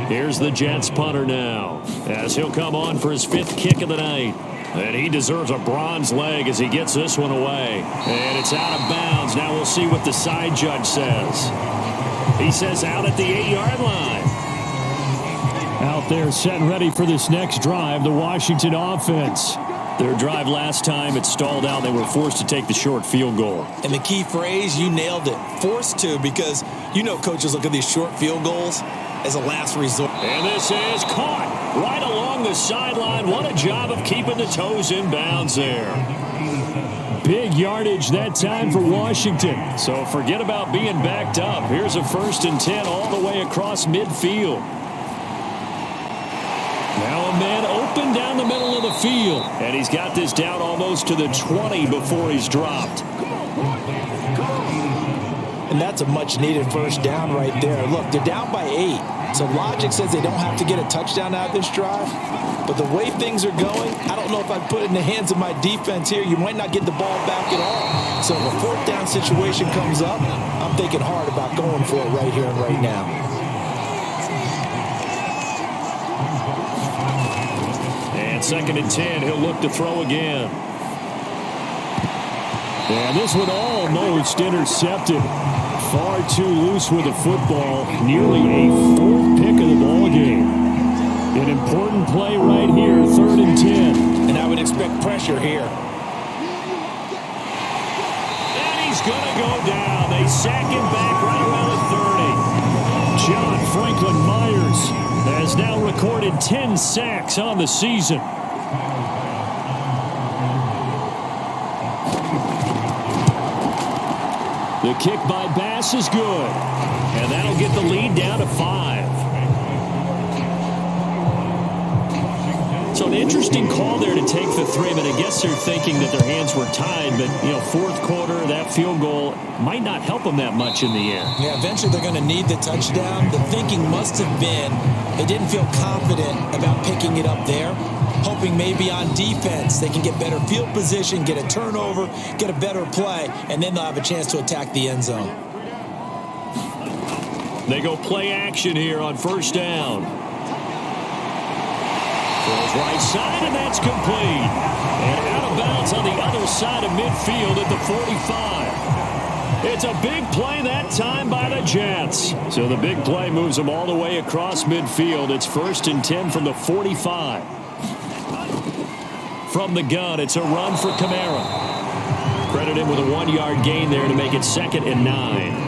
Here's the Jets punter now, as he'll come on for his 5th kick of the night. And he deserves a bronze leg as he gets this one away. And it's out of bounds. Now we'll see what the side judge says. He says out at the 8-yard line. Out there set and ready for this next drive, the Washington offense. Their drive last time, it stalled out. They were forced to take the short field goal. And the key phrase, you nailed it. Forced to, because you know coaches look at these short field goals as a last resort. And this is caught right along the sideline. What a job of keeping the toes in bounds there. Big yardage that time for Washington. So forget about being backed up. Here's a 1st and 10 all the way across midfield. Now a man open down the middle of the field. And he's got this down almost to the 20 before he's dropped. And that's a much-needed 1st down right there. Look, they're down by 8. So logic says they don't have to get a touchdown out of this drive. But the way things are going, I don't know if I'd put it in the hands of my defense here. You might not get the ball back at all. So if a 4th down situation comes up, I'm thinking hard about going for it right here and right now. On 2nd and 10, he'll look to throw again. And this one almost intercepted. Far too loose with the football. Nearly a 4th pick of the ball game. An important play right here, 3rd and 10. And I would expect pressure here. And he's going to go down. They sack him back right around the 30. John Franklin Myers has now recorded 10 sacks on the season. The kick by Bass is good. And that'll get the lead down to 5. So an interesting call there to take the 3, but I guess they're thinking that their hands were tied. But, 4th quarter, that field goal might not help them that much in the air. Yeah, eventually they're going to need the touchdown. The thinking must have been they didn't feel confident about picking it up there, hoping maybe on defense they can get better field position, get a turnover, get a better play, and then they'll have a chance to attack the end zone. They go play action here on 1st down. Throws right side, and that's complete. And out of bounds on the other side of midfield at the 45. It's a big play that time by the Jets. So the big play moves them all the way across midfield. It's 1st and 10 from the 45. From the gun, it's a run for Kamara. Credit him with a 1-yard gain there to make it 2nd and 9.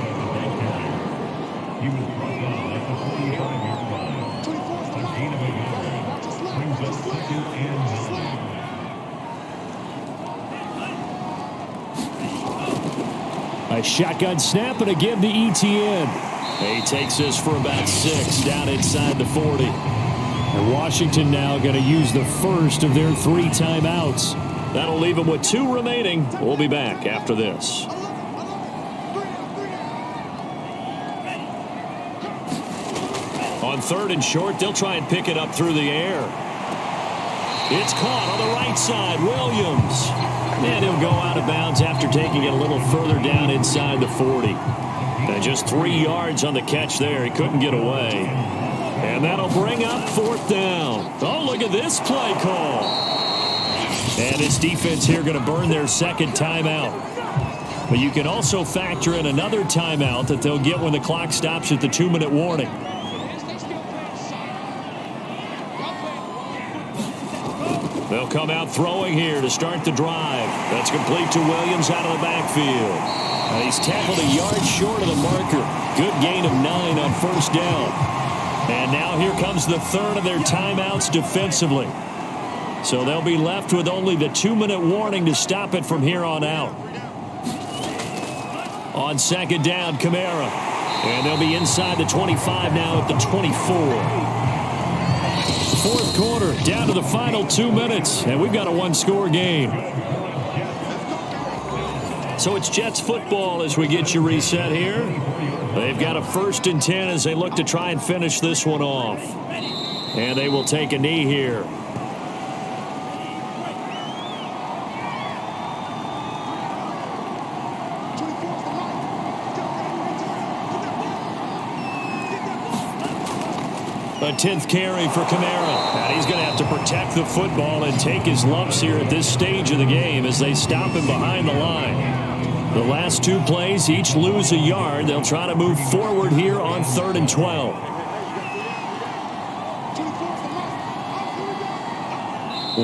A shotgun snap, and again the ETN. He takes this for about 6 down inside the 40. And Washington now going to use the first of their 3 timeouts. That'll leave them with 2 remaining. We'll be back after this. On 3rd and short, they'll try and pick it up through the air. It's caught on the right side. Williams. And he'll go out of bounds after taking it a little further down inside the 40. And just 3 yards on the catch there. He couldn't get away. And that'll bring up 4th down. Oh, look at this play call. And this defense here going to burn their 2nd timeout. But you can also factor in another timeout that they'll get when the clock stops at the 2-minute warning. They'll come out throwing here to start the drive. That's complete to Williams out of the backfield. He's tackled a yard short of the marker. Good gain of 9 on 1st down. And now here comes the 3rd of their timeouts defensively. So they'll be left with only the 2-minute warning to stop it from here on out. On 2nd down, Kamara. And they'll be inside the 25 now at the 24. 4th quarter, down to the final 2 minutes, and we've got a 1-score game. So it's Jets football as we get you reset here. They've got a 1st and 10 as they look to try and finish this one off. And they will take a knee here. A 10th carry for Kamara. And he's going to have to protect the football and take his lumps here at this stage of the game as they stop him behind the line. The last 2 plays each lose a yard. They'll try to move forward here on 3rd and 12.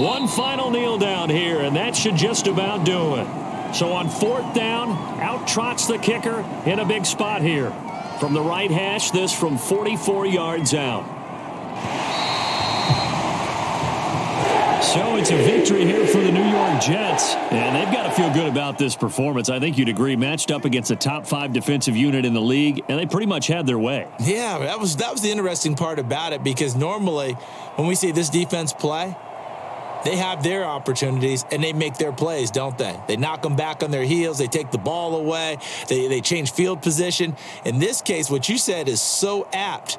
One final kneel down here, and that should just about do it. So on 4th down, out trots the kicker in a big spot here. From the right hash, this from 44 yards out. So it's a victory here for the New York Jets, and they've got to feel good about this performance. I think you'd agree, matched up against a top 5 defensive unit in the league, and they pretty much had their way. Yeah, that was the interesting part about it, because normally when we see this defense play, they have their opportunities and they make their plays, don't they? They knock them back on their heels. They take the ball away. They change field position. In this case, what you said is so apt.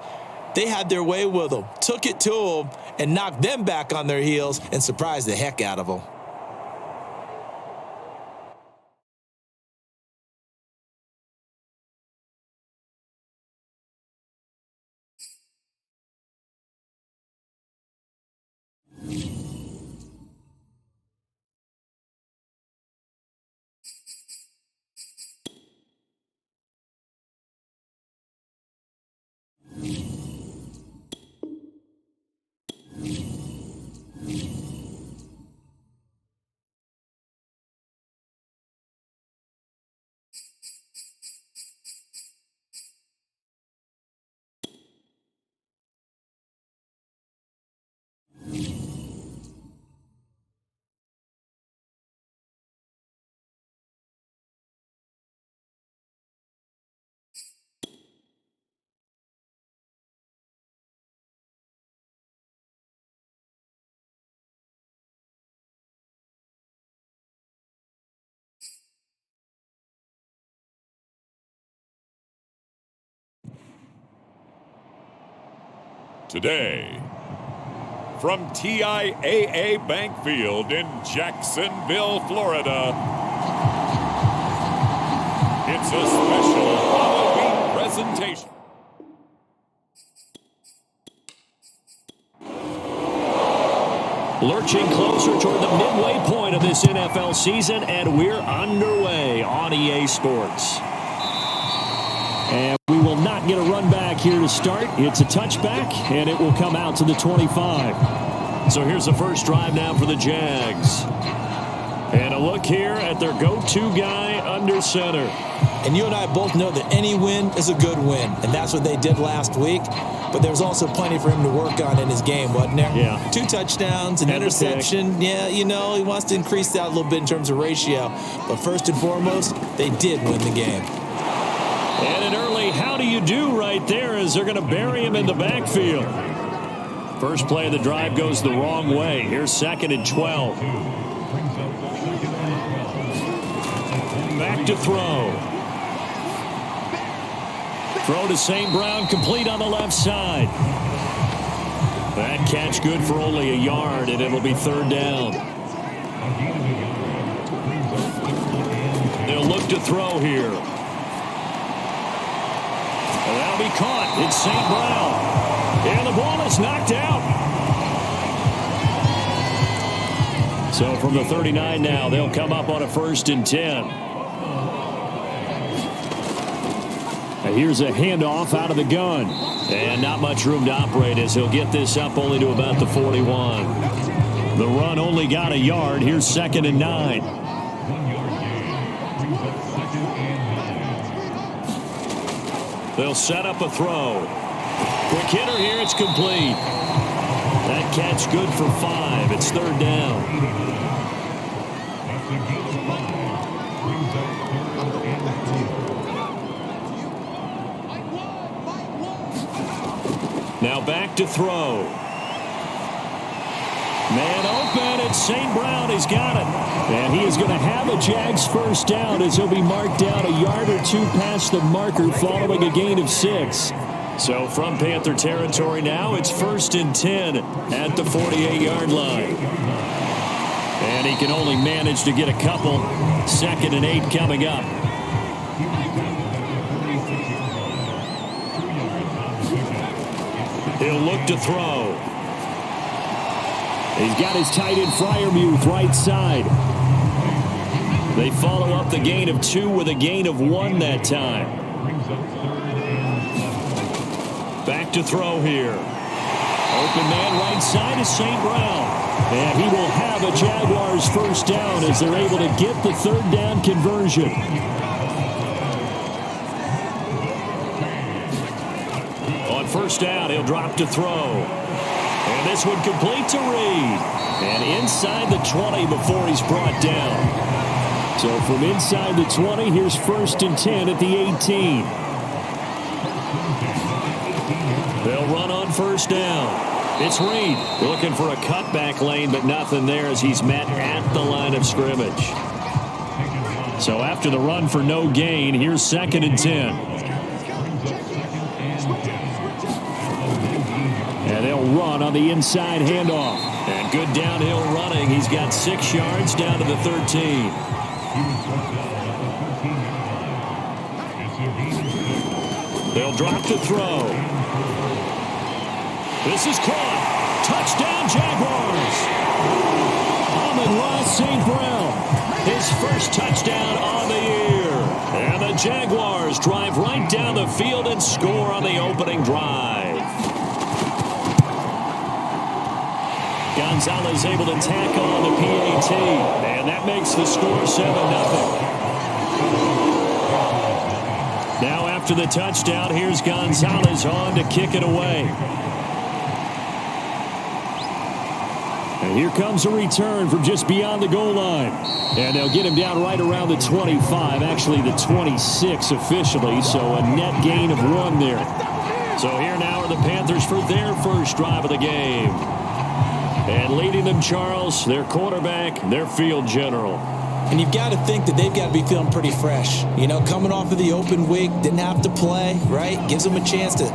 They had their way with them, took it to them, and knocked them back on their heels and surprised the heck out of them. Today, from TIAA Bank Field in Jacksonville, Florida, it's a special Halloween presentation. Lurching closer toward the midway point of this NFL season, and we're underway on EA Sports. And we will not get a run back here to start. It's a touchback, and it will come out to the 25. So here's the first drive now for the Jags. And a look here at their go-to guy under center. And you and I both know that any win is a good win, and that's what they did last week. But there's also plenty for him to work on in his game, wasn't there? Yeah. 2 touchdowns, an interception. Yeah, you know, he wants to increase that a little bit in terms of ratio. But first and foremost, they did win the game. And an early how do you do right there as they're going to bury him in the backfield. First play of the drive goes the wrong way. Here's 2nd and 12. Back to throw. Throw to St. Brown, complete on the left side. That catch good for only a yard, and it'll be 3rd down. They'll look to throw here. That'll be caught. It's St. Brown. And the ball is knocked out. So from the 39 now, they'll come up on a 1st and 10. Here's a handoff out of the gun. And not much room to operate as he'll get this up only to about the 41. The run only got a yard. Here's 2nd and 9. They'll set up a throw. Quick hitter here. It's complete. That catch good for 5. It's 3rd down. Now back to throw. Man open. It's St. Brown. He's got it. And he is going to have a Jags first down as he'll be marked down a yard or 2 past the marker following a gain of 6. So from Panther territory now, it's 1st and 10 at the 48-yard line. And he can only manage to get a couple. 2nd and 8 coming up. He'll look to throw. He's got his tight end Freiermuth right side. They follow up the gain of 2 with a gain of 1 that time. Back to throw here. Open man right side is St. Brown. And he will have a Jaguars first down as they're able to get the 3rd down conversion. On 1st down, he'll drop to throw. And this one complete to Reed. And inside the 20 before he's brought down. So from inside the 20, here's 1st and 10 at the 18. They'll run on 1st down. It's Reed looking for a cutback lane, but nothing there as he's met at the line of scrimmage. So after the run for no gain, here's 2nd and 10. And they'll run on the inside handoff. And good downhill running. He's got 6 yards down to the 13. They'll drop to throw. This is caught. Touchdown, Jaguars. Amon-Ra St. Brown. His first touchdown on the year. And the Jaguars drive right down the field and score on the opening drive. Gonzalez able to tackle on the PAT. And that makes the score 7-0. Now after the touchdown, here's Gonzalez on to kick it away. And here comes a return from just beyond the goal line. And they'll get him down right around the 25, actually the 26 officially, so a net gain of 1 there. So here now are the Panthers for their first drive of the game. And leading them, Charles, their quarterback, their field general. And you've got to think that they've got to be feeling pretty fresh. You know, coming off of the open week, didn't have to play, right? Gives them a chance to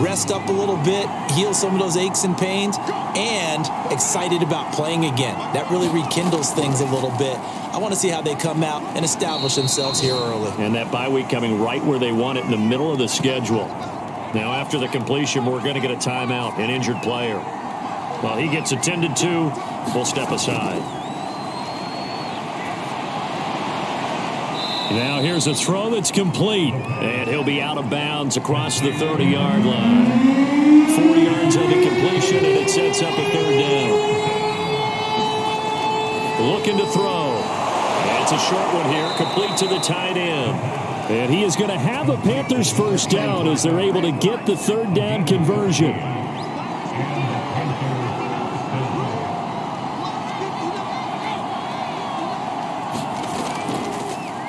rest up a little bit, heal some of those aches and pains, and excited about playing again. That really rekindles things a little bit. I want to see how they come out and establish themselves here early. And that bye week coming right where they want it, in the middle of the schedule. Now, after the completion, we're going to get a timeout, an injured player. While he gets attended to, we'll step aside. Now here's a throw that's complete. And he'll be out of bounds across the 30-yard line. 4 yards on the completion, and it sets up a third down. Looking to throw. And it's a short one here, complete to the tight end. And he is going to have a Panthers first down as they're able to get the third down conversion.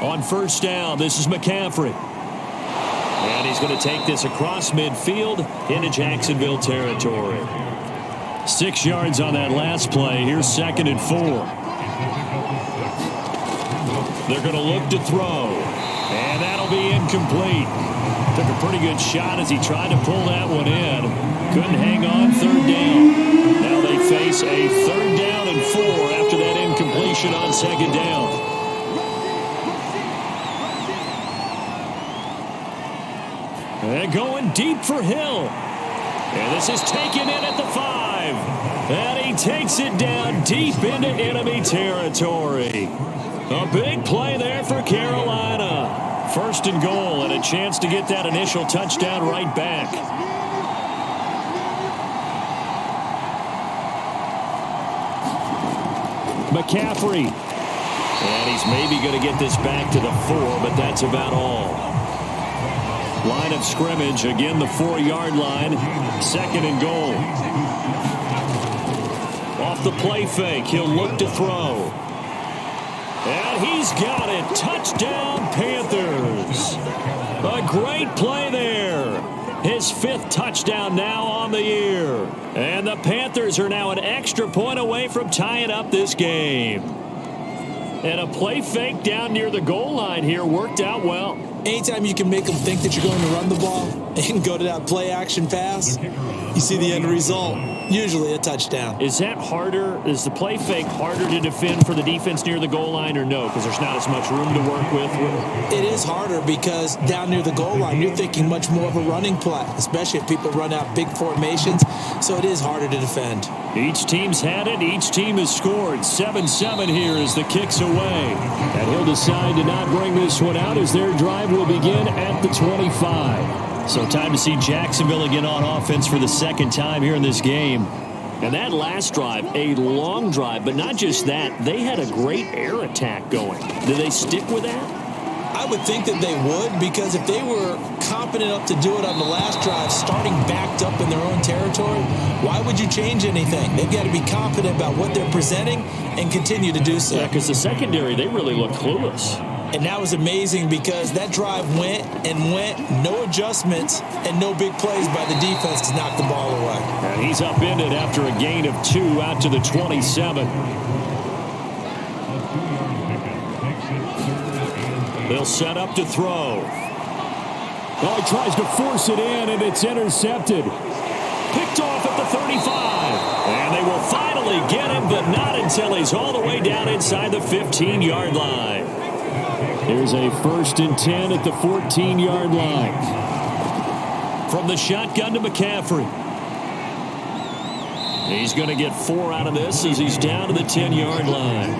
On first down, this is McCaffrey. And he's going to take this across midfield into Jacksonville territory. 6 yards on that last play. Here's 2nd and 4. They're going to look to throw. And that'll be incomplete. Took a pretty good shot as he tried to pull that one in. Couldn't hang on, third down. Now they face a 3rd down and 4 after that incompletion on 2nd down. And going deep for Hill. And this is taken in at the 5. And he takes it down deep into enemy territory. A big play there for Carolina. 1st and goal, and a chance to get that initial touchdown right back. McCaffrey. And he's maybe going to get this back to the 4, but that's about all. Line of scrimmage, again the 4-yard line. 2nd and goal. Off the play fake, he'll look to throw. And he's got it. Touchdown, Panthers. A great play there. His 5th touchdown now on the year. And the Panthers are now an extra point away from tying up this game. And a play fake down near the goal line here worked out well. Anytime you can make them think that you're going to run the ball and go to that play-action pass, you see the end result, usually a touchdown. Is that harder? Is the play fake harder to defend for the defense near the goal line or no? Because there's not as much room to work with? It is harder because down near the goal line, you're thinking much more of a running play, especially if people run out big formations. So it is harder to defend. Each team's had it. Each team has scored. 7-7 here as the kick's away. And he'll decide to not bring this one out as their drive will begin at the 25. So time to see Jacksonville again on offense for the 2nd time here in this game. And that last drive, a long drive, but not just that. They had a great air attack going. Do they stick with that? I would think that they would, because if they were competent enough to do it on the last drive, starting backed up in their own territory, why would you change anything? They've got to be confident about what they're presenting and continue to do so. Yeah, because the secondary, they really look clueless. And that was amazing because that drive went and went, no adjustments, and no big plays by the defense to knock the ball away. And he's upended after a gain of 2 out to the 27. They'll set up to throw. Oh, he tries to force it in, and it's intercepted. Picked off at the 35. And they will finally get him, but not until he's all the way down inside the 15-yard line. Here's a 1st and 10 at the 14-yard line. From the shotgun to McCaffrey. He's going to get 4 out of this as he's down to the 10-yard line.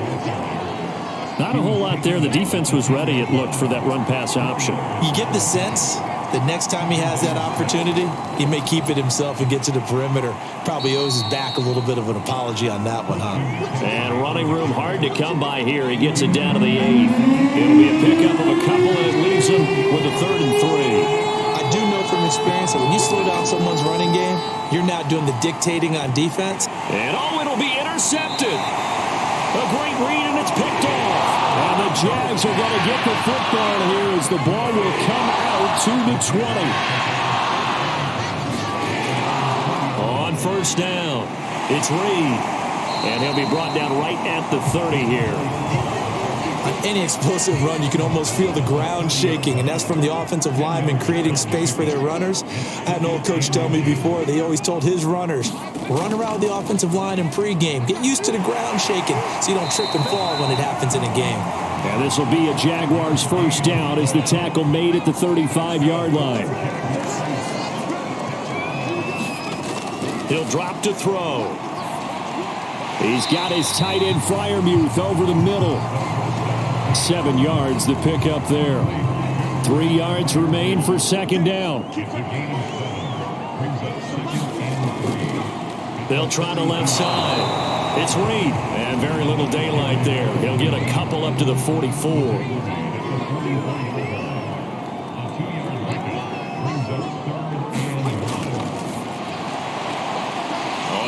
Not a whole lot there. The defense was ready, it looked, for that run-pass option. You get the sense that next time he has that opportunity, he may keep it himself and get to the perimeter. Probably owes his back a little bit of an apology on that one, huh? And running room hard to come by here. He gets it down to the 8. It'll be a pickup of a couple, and it leaves him with a 3rd and 3. I do know from experience that when you slow down someone's running game, you're not doing the dictating on defense. And it'll be intercepted. A great read, and it's picked off. And the Jags are going to get the football here as the ball will come out to the 20. On first down, it's Reed. And he'll be brought down right at the 30 here. On any explosive run, you can almost feel the ground shaking, and that's from the offensive linemen creating space for their runners. I had an old coach tell me before, they always told his runners, run around the offensive line in pregame. Get used to the ground shaking so you don't trip and fall when it happens in a game. And this will be a Jaguars first down as the tackle made at the 35-yard line. He'll drop to throw. He's got his tight end Freiermuth over the middle. 7 yards to pick up there. 3 yards remain for second down. They'll try the left side. It's Reed, and very little daylight there. He'll get a couple up to the 44.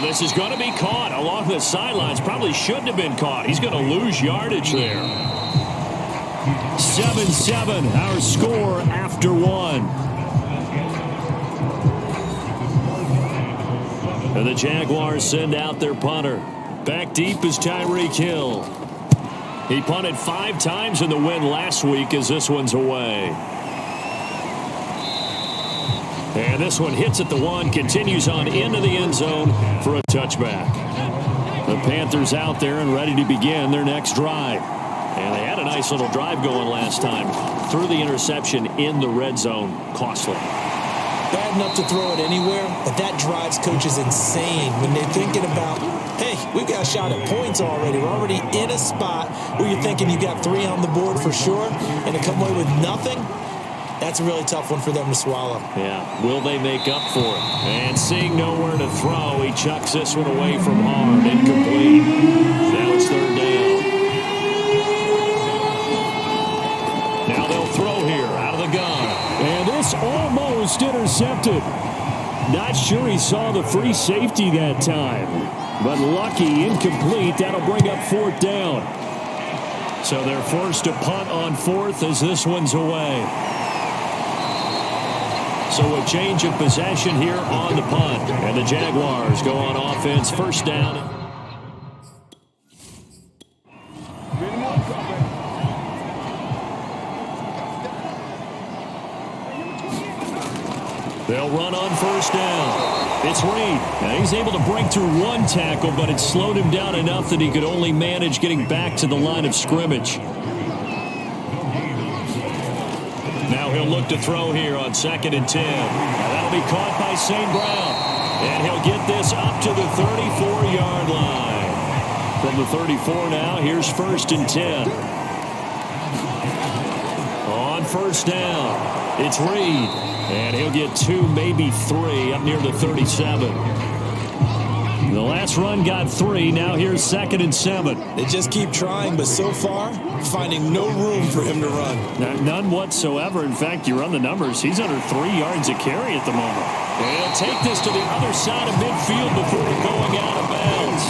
This is going to be caught along the sidelines. Probably shouldn't have been caught. He's going to lose yardage there. 7-7, our score after one. And the Jaguars send out their punter. Back deep is Tyreek Hill. He punted 5 times in the win last week as this one's away. And this one hits at the 1, continues on into the end zone for a touchback. The Panthers out there and ready to begin their next drive. And they had a nice little drive going last time. Threw the interception in the red zone. Costly. Bad enough to throw it anywhere, but that drives coaches insane when they're thinking about, hey, we've got a shot at points already. We're already in a spot where you're thinking you got 3 on the board for sure, and to come away with nothing, that's a really tough one for them to swallow. Yeah, will they make up for it? And seeing nowhere to throw, he chucks this one away from harm. Incomplete. Now it's third down. Now they'll throw here out of the gun. And this almost intercepted. Not sure he saw the free safety that time. But lucky, incomplete. That'll bring up fourth down. So they're forced to punt on fourth as this one's away. So a change of possession here on the punt. And the Jaguars go on offense, first down. They'll run on first down. It's Reed. Now he's able to break through 1 tackle, but it slowed him down enough that he could only manage getting back to the line of scrimmage. Now he'll look to throw here on 2nd and 10. Now that'll be caught by St. Brown. And he'll get this up to the 34-yard line. From the 34 now, here's 1st and 10. On first down, it's Reed. And he'll get 2, maybe 3, up near the 37. The last run got 3. Now here's 2nd and 7. They just keep trying, but so far, finding no room for him to run. None whatsoever. In fact, you run the numbers. He's under 3 yards a carry at the moment. And he'll take this to the other side of midfield before going out of bounds.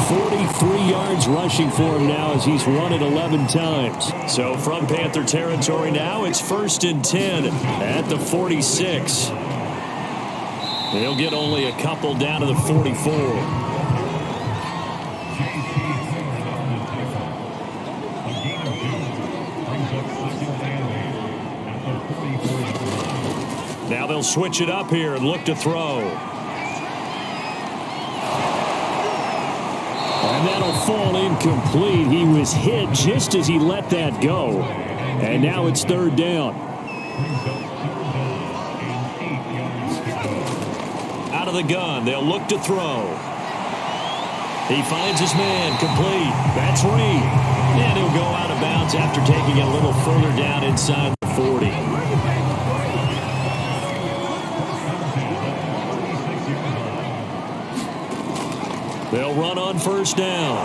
43 yards rushing for him now as he's run it 11 times. So from Panther territory now, it's 1st and 10 at the 46. They'll get only a couple down to the 44. Now they'll switch it up here and look to throw. And that'll fall incomplete. He was hit just as he let that go. And now it's third down. Out of the gun, they'll look to throw. He finds his man, complete. That's Reed. And he'll go out of bounds after taking it a little further down inside the 40. They'll run on first down.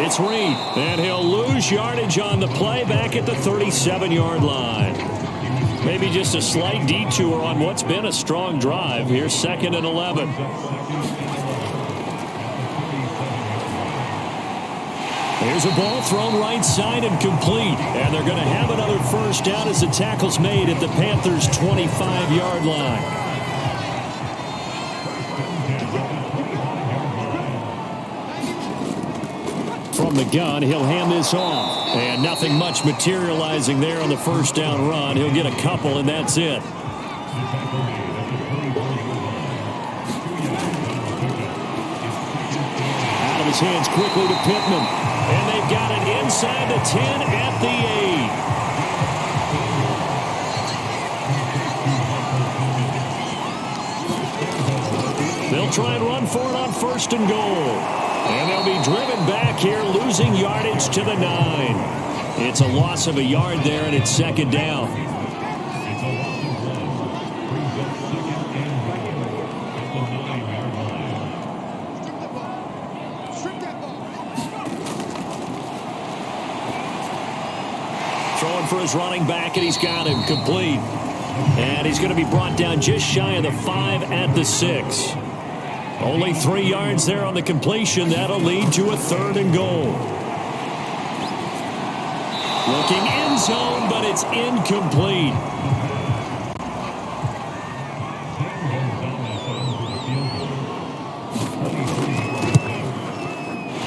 It's Reed, and he'll lose yardage on the play back at the 37-yard line. Maybe just a slight detour on what's been a strong drive. Here's 2nd and 11. Here's a ball thrown right side and complete. And they're going to have another first down as the tackle's made at the Panthers' 25-yard line. From the gun. He'll hand this off. And nothing much materializing there on the first down run. He'll get a couple, and that's it. Out of his hands quickly to Pittman. And they've got it inside the 10 at the 8. They'll try and run for it on first and goal. And they'll be driven back here, losing yardage to the 9. It's a loss of a yard there, and it's second down. Throwing for his running back, and he's got him complete. And he's going to be brought down just shy of the 5 at the 6. Only 3 yards there on the completion. That'll lead to a third and goal. Looking end zone, but it's incomplete.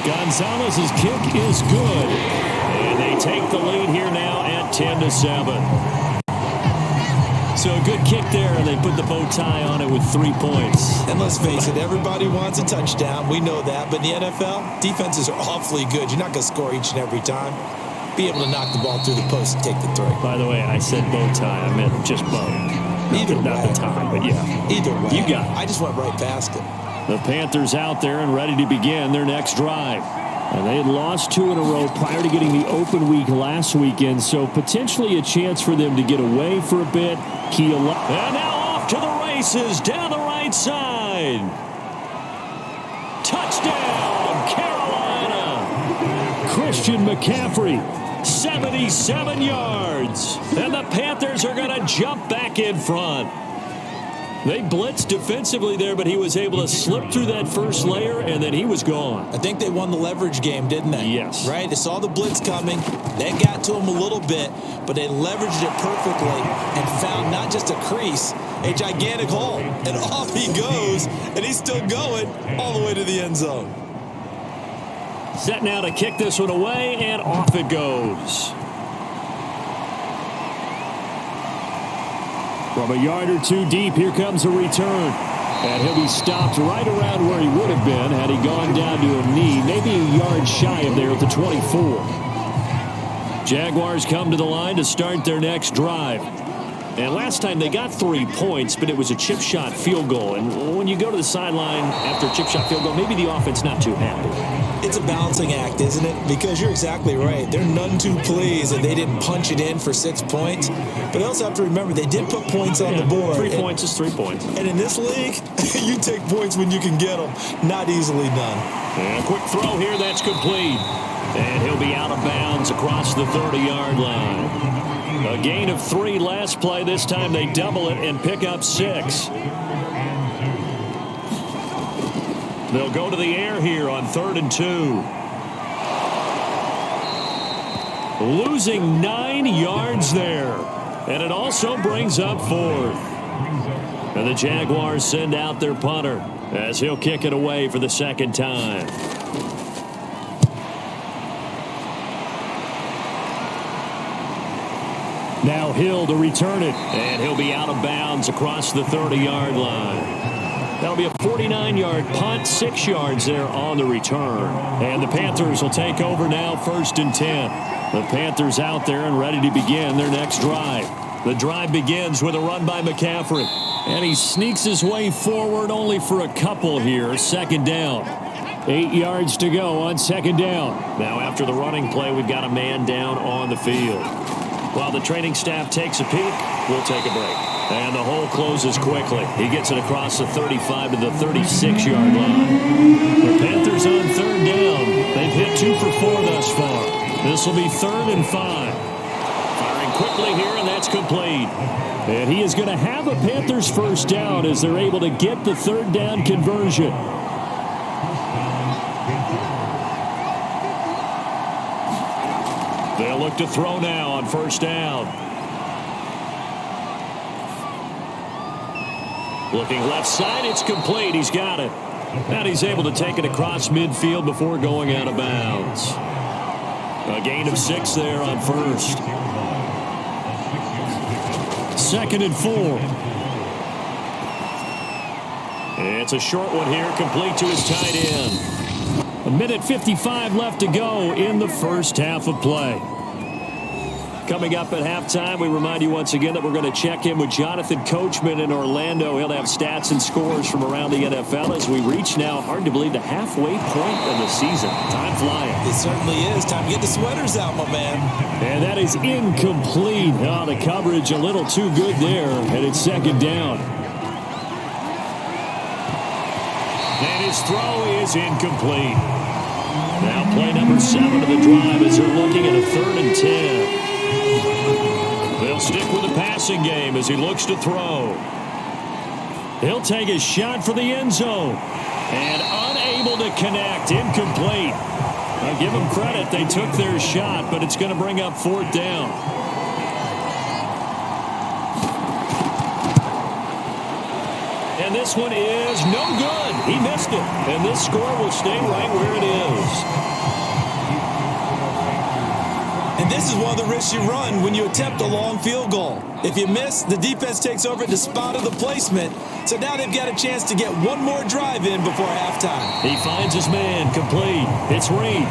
Gonzalez's kick is good. And they take the lead here now at 10-7. So a good kick there, and they put the bow tie on it with 3 points. And let's face it, everybody wants a touchdown. We know that. But in the NFL, defenses are awfully good. You're not going to score each and every time. Be able to knock the ball through the post and take the three. By the way, I said bow tie. I meant just bow. Either way. Not the tie, but yeah. Either way. You got it. I just went right past it. The Panthers out there and ready to begin their next drive. And they had lost 2 in a row prior to getting the open week last weekend, so potentially a chance for them to get away for a bit. And now off to the races down the right side. Touchdown, Carolina. Christian McCaffrey, 77 yards. And the Panthers are going to jump back in front. They blitzed defensively there, but he was able to slip through that first layer, and then he was gone. I think they won the leverage game, didn't they? Yes. Right? They saw the blitz coming. They got to him a little bit, but they leveraged it perfectly and found not just a crease, a gigantic hole. And off he goes, and he's still going all the way to the end zone. Set now to kick this one away, and off it goes. From a yard or 2 deep, here comes a return. And he'll be stopped right around where he would have been had he gone down to a knee, maybe a yard shy of there at the 24. Jaguars come to the line to start their next drive. And last time they got 3 points, but it was a chip shot field goal. And when you go to the sideline after a chip shot field goal, maybe the offense not too happy. It's a balancing act, isn't it? Because you're exactly right. They're none too pleased that they didn't punch it in for 6 points. But they also have to remember they did put points on the board. 3 points is 3 points. And in this league, you take points when you can get them. Not easily done. And a quick throw here, that's complete. And he'll be out of bounds across the 30-yard line. A gain of 3 last play. This time they double it and pick up 6. They'll go to the air here on 3rd and 2. Losing 9 yards there. And it also brings up 4th. And the Jaguars send out their punter as he'll kick it away for the second time. Now Hill to return it. And he'll be out of bounds across the 30-yard line. That'll be a 49-yard punt, 6 yards there on the return. And the Panthers will take over now, 1st and 10. The Panthers out there and ready to begin their next drive. The drive begins with a run by McCaffrey. And he sneaks his way forward only for a couple here. Second down. 8 yards to go on second down. Now after the running play, we've got a man down on the field. While the training staff takes a peek, we'll take a break. And the hole closes quickly. He gets it across the 35 to the 36-yard line. The Panthers on 3rd down. They've hit 2 for 4 thus far. This will be 3rd and 5. Firing quickly here, and that's complete. And he is going to have a Panthers first down as they're able to get the 3rd down conversion. They'll look to throw now on 1st down. Looking left side, it's complete. He's got it. And he's able to take it across midfield before going out of bounds. A gain of 6 there on first. 2nd and 4. It's a short one here, complete to his tight end. 1:55 left to go in the first half of play. Coming up at halftime, we remind you once again that we're going to check in with Jonathan Coachman in Orlando. He'll have stats and scores from around the NFL as we reach now, hard to believe, the halfway point of the season. Time flying. It certainly is. Time to get the sweaters out, my man. And that is incomplete. Oh, the coverage a little too good there, and it's 2nd down. And his throw is incomplete. Now play number 7 of the drive as they're looking at a 3rd and 10. They'll stick with the passing game as he looks to throw. He'll take a shot for the end zone. And unable to connect. Incomplete. I'll give them credit. They took their shot, but it's going to bring up 4th down. And this one is no good. He missed it. And this score will stay right where it is. And this is one of the risks you run when you attempt a long field goal. If you miss, the defense takes over at the spot of the placement. So now they've got a chance to get one more drive in before halftime. He finds his man complete. It's Reed.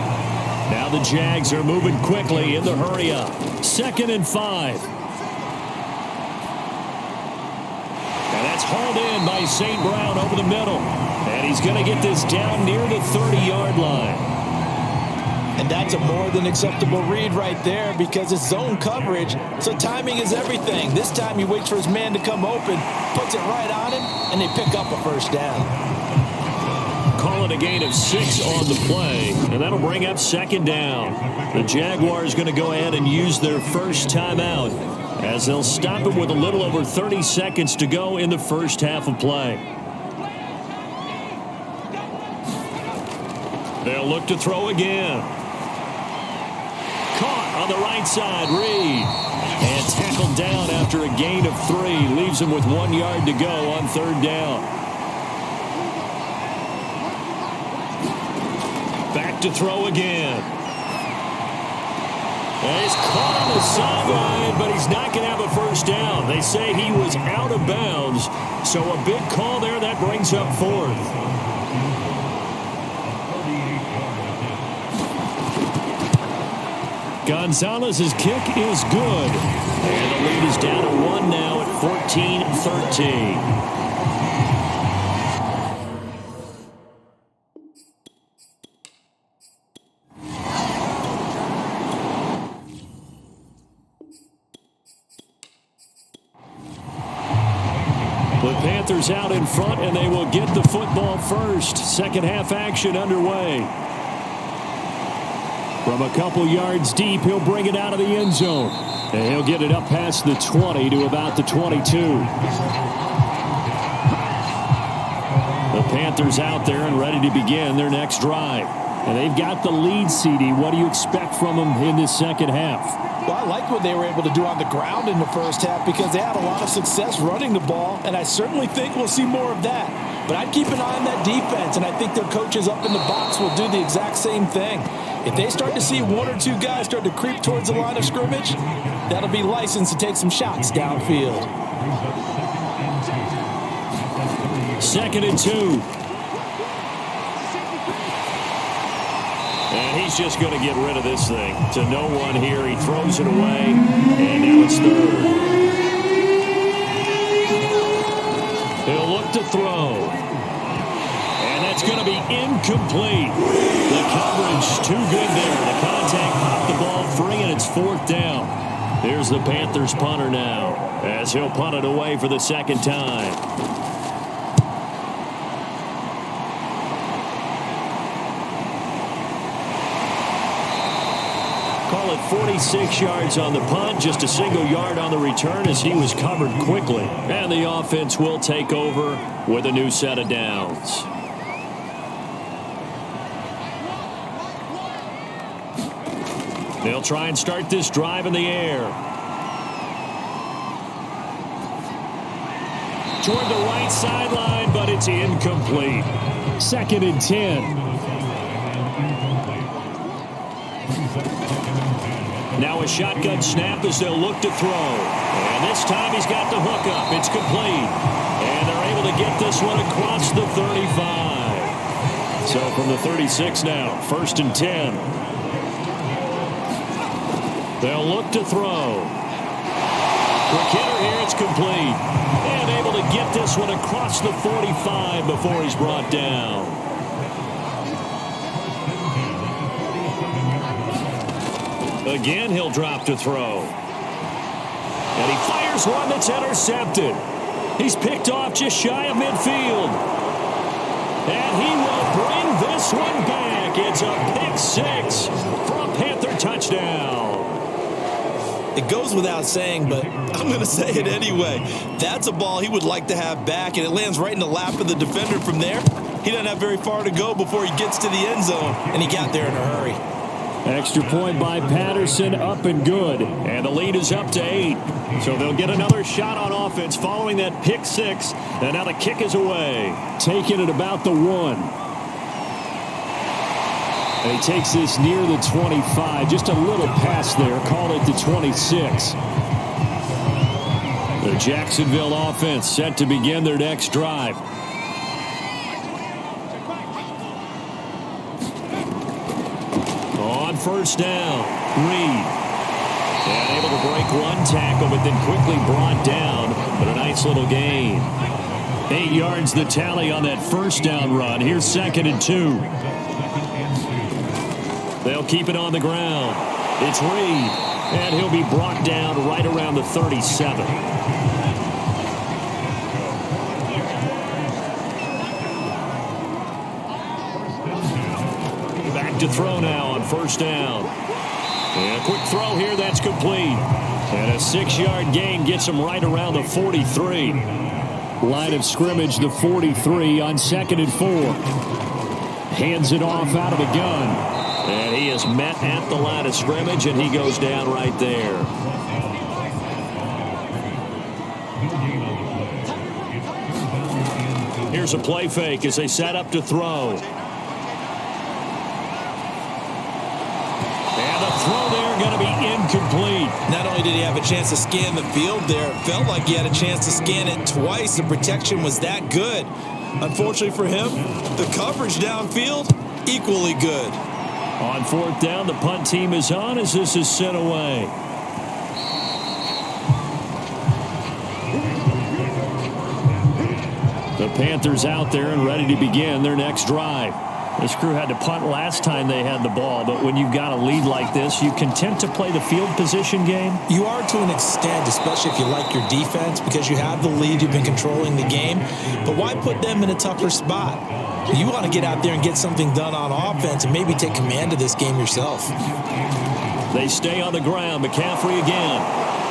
Now the Jags are moving quickly in the hurry up. 2nd and 5. And that's hauled in by St. Brown over the middle. And he's going to get this down near the 30-yard line. And that's a more than acceptable read right there because it's zone coverage, so timing is everything. This time he waits for his man to come open, puts it right on him, and they pick up a 1st down. Call it a gain of 6 on the play, and that'll bring up 2nd down. The Jaguars going to go ahead and use their first timeout as they'll stop it with a little over 30 seconds to go in the first half of play. They'll look to throw again. Caught on the right side, Reed. And tackled down after a gain of 3. Leaves him with 1 yard to go on 3rd down. Back to throw again. And he's caught on the sideline, but he's not going to have a 1st down. They say he was out of bounds. So a big call there. That brings up 4th. Gonzalez's kick is good. And the lead is down to 1 now at 14-13. The Panthers out in front, and they will get the football first. Second half action underway. From a couple yards deep, he'll bring it out of the end zone. And he'll get it up past the 20 to about the 22. The Panthers out there and ready to begin their next drive. And they've got the lead, CD. What do you expect from them in this second half? Well, I like what they were able to do on the ground in the first half because they had a lot of success running the ball, and I certainly think we'll see more of that. But I'd keep an eye on that defense, and I think their coaches up in the box will do the exact same thing. If they start to see 1 or 2 guys start to creep towards the line of scrimmage, that'll be licensed to take some shots downfield. 2nd and 2. And he's just going to get rid of this thing. To no one here. He throws it away. And now it's 3rd. He'll look to throw. And that's going to be incomplete. The coverage too good there. The contact popped the ball free, and it's 4th down. Here's the Panthers punter now as he'll punt it away for the 2nd time. Call it 46 yards on the punt, just a single yard on the return as he was covered quickly. And the offense will take over with a new set of downs. They'll try and start this drive in the air. Toward the right sideline, but it's incomplete. 2nd and 10. Now a shotgun snap as they'll look to throw. And this time he's got the hook up. It's complete. And they're able to get this one across the 35. So from the 36 now, 1st and 10. They'll look to throw. McKinnon here, it's complete. And able to get this one across the 45 before he's brought down. Again, he'll drop to throw. And he fires one that's intercepted. He's picked off just shy of midfield. And he will bring this one back. It's a pick six for a Panther touchdown. It goes without saying, but I'm going to say it anyway. That's a ball he would like to have back, and it lands right in the lap of the defender from there. He doesn't have very far to go before he gets to the end zone, and he got there in a hurry. Extra point by Patterson, up and good. And the lead is up to 8. So they'll get another shot on offense following that pick six. And now the kick is away. Taking it about the 1. And he takes this near the 25. Just a little pass there. Call it the 26. The Jacksonville offense set to begin their next drive. On first down, Reed. And able to break one tackle, but then quickly brought down. But a nice little gain. 8 yards the tally on that first down run. Here's 2nd and 2. They'll keep it on the ground. It's Reed. And he'll be brought down right around the 37. Back to throw now on first down. And a quick throw here, that's complete. And a 6-yard gain gets him right around the 43. Line of scrimmage, the 43 on 2nd and 4. Hands it off out of the gun. And he is met at the line of scrimmage, and he goes down right there. Here's a play fake as they set up to throw. And the throw there going to be incomplete. Not only did he have a chance to scan the field there, it felt like he had a chance to scan it twice. The protection was that good. Unfortunately for him, the coverage downfield, equally good. On 4th down, the punt team is on as this is sent away. The Panthers out there and ready to begin their next drive. This crew had to punt last time they had the ball, but when you've got a lead like this, you content to play the field position game? You are to an extent, especially if you like your defense, because you have the lead, you've been controlling the game. But why put them in a tougher spot? You want to get out there and get something done on offense and maybe take command of this game yourself. They stay on the ground. McCaffrey again.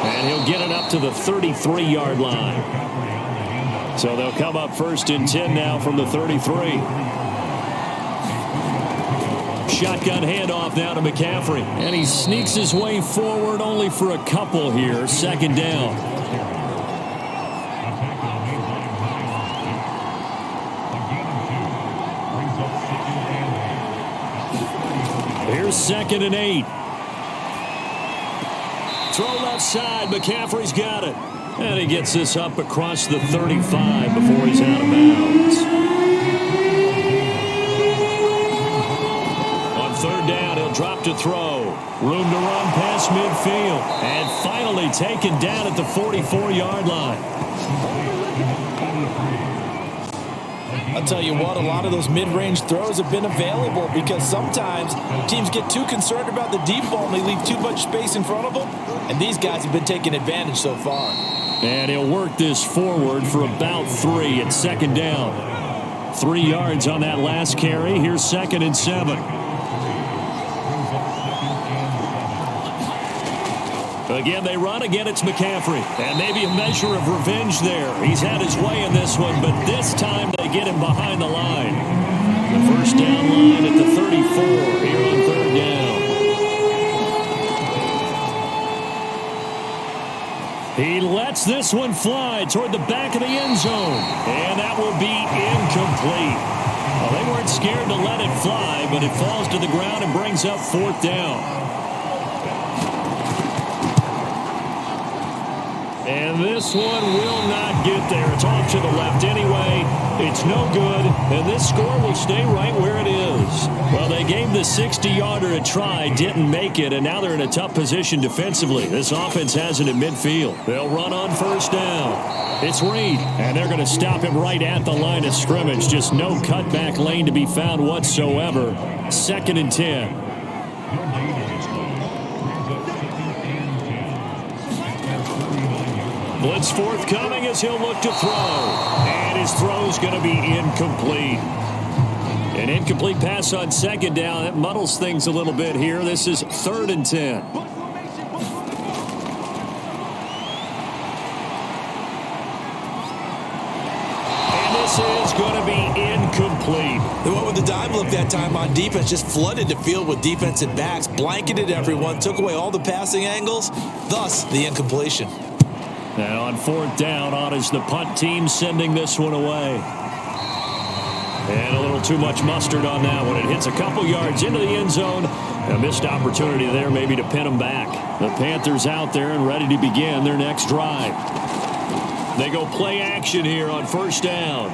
And he'll get it up to the 33-yard line. So they'll come up 1st and 10 now from the 33. Shotgun handoff now to McCaffrey. And he sneaks his way forward only for a couple here. 2nd down. Here's 2nd and 8. Throw left side. McCaffrey's got it. And he gets this up across the 35 before he's out of bounds. On 3rd down, he'll drop to throw. Room to run past midfield. And finally taken down at the 44-yard line. I'll tell you what, a lot of those mid-range throws have been available because sometimes teams get too concerned about the deep ball and they leave too much space in front of them. And these guys have been taking advantage so far. And he'll work this forward for about 3 at 2nd down. 3 yards on that last carry. Here's 2nd and 7. Again, they run. Again, it's McCaffrey. And maybe a measure of revenge there. He's had his way in this one, but this time they get him behind the line. The first down line at the 34 here on 3rd down. He lets this one fly toward the back of the end zone. And that will be incomplete. Well, they weren't scared to let it fly, but it falls to the ground and brings up 4th down. And this one will not get there. It's off to the left anyway. It's no good, and this score will stay right where it is. Well, they gave the 60-yarder a try, didn't make it, and now they're in a tough position defensively. This offense has it in midfield. They'll run on first down. It's Reed, and they're going to stop him right at the line of scrimmage. Just no cutback lane to be found whatsoever. 2nd and 10. Blitz forthcoming as he'll look to throw. And his throw's going to be incomplete. An incomplete pass on 2nd down. That muddles things a little bit here. This is 3rd and 10. And this is going to be incomplete. They went with the dime look that time on defense. Just flooded the field with defensive backs. Blanketed everyone. Took away all the passing angles. Thus, the incompletion. Now on 4th down, on is the punt team sending this one away. And a little too much mustard on that one. It hits a couple yards into the end zone. A missed opportunity there maybe to pin them back. The Panthers out there and ready to begin their next drive. They go play action here on 1st down.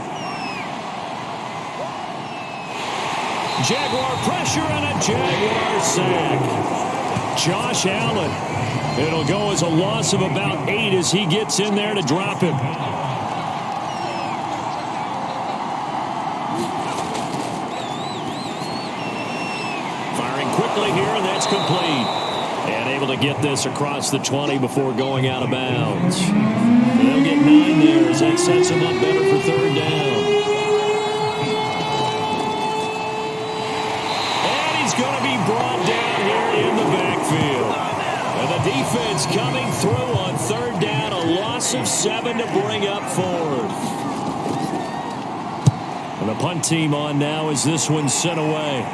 Jaguar pressure and a Jaguar sack. Josh Allen. It'll go as a loss of about 8 as he gets in there to drop him. Firing quickly here, and that's complete. And able to get this across the 20 before going out of bounds. They'll get 9 there as that sets him up better for 3rd down. And he's going to be brought down here in the backfield. And the defense coming through on 3rd down. A loss of 7 to bring up 4th. And the punt team on now as this one's sent away.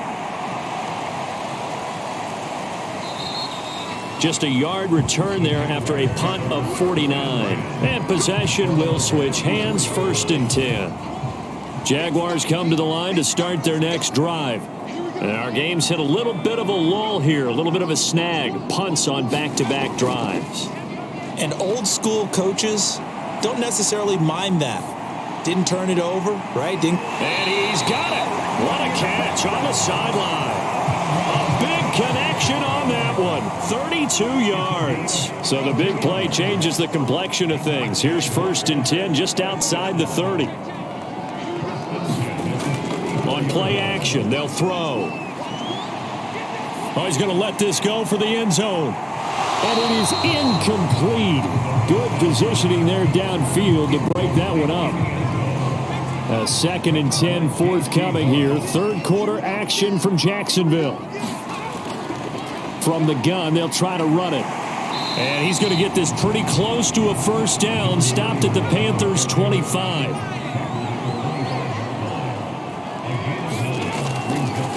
Just a yard return there after a punt of 49. And possession will switch hands. 1st and 10. Jaguars come to the line to start their next drive. And our game's hit a little bit of a lull here, a little bit of a snag. Punts on back-to-back drives. And old school coaches don't necessarily mind that. Didn't turn it over, right? And he's got it. What a catch on the sideline. A big connection on that one. 32 yards. So the big play changes the complexion of things. Here's 1st and 10 just outside the 30. On play action, they'll throw. Oh, he's going to let this go for the end zone. And it is incomplete. Good positioning there downfield to break that one up. A 2nd and 10 forthcoming here. 3rd quarter action from Jacksonville. From the gun, they'll try to run it. And he's going to get this pretty close to a 1st down. Stopped at the Panthers' 25.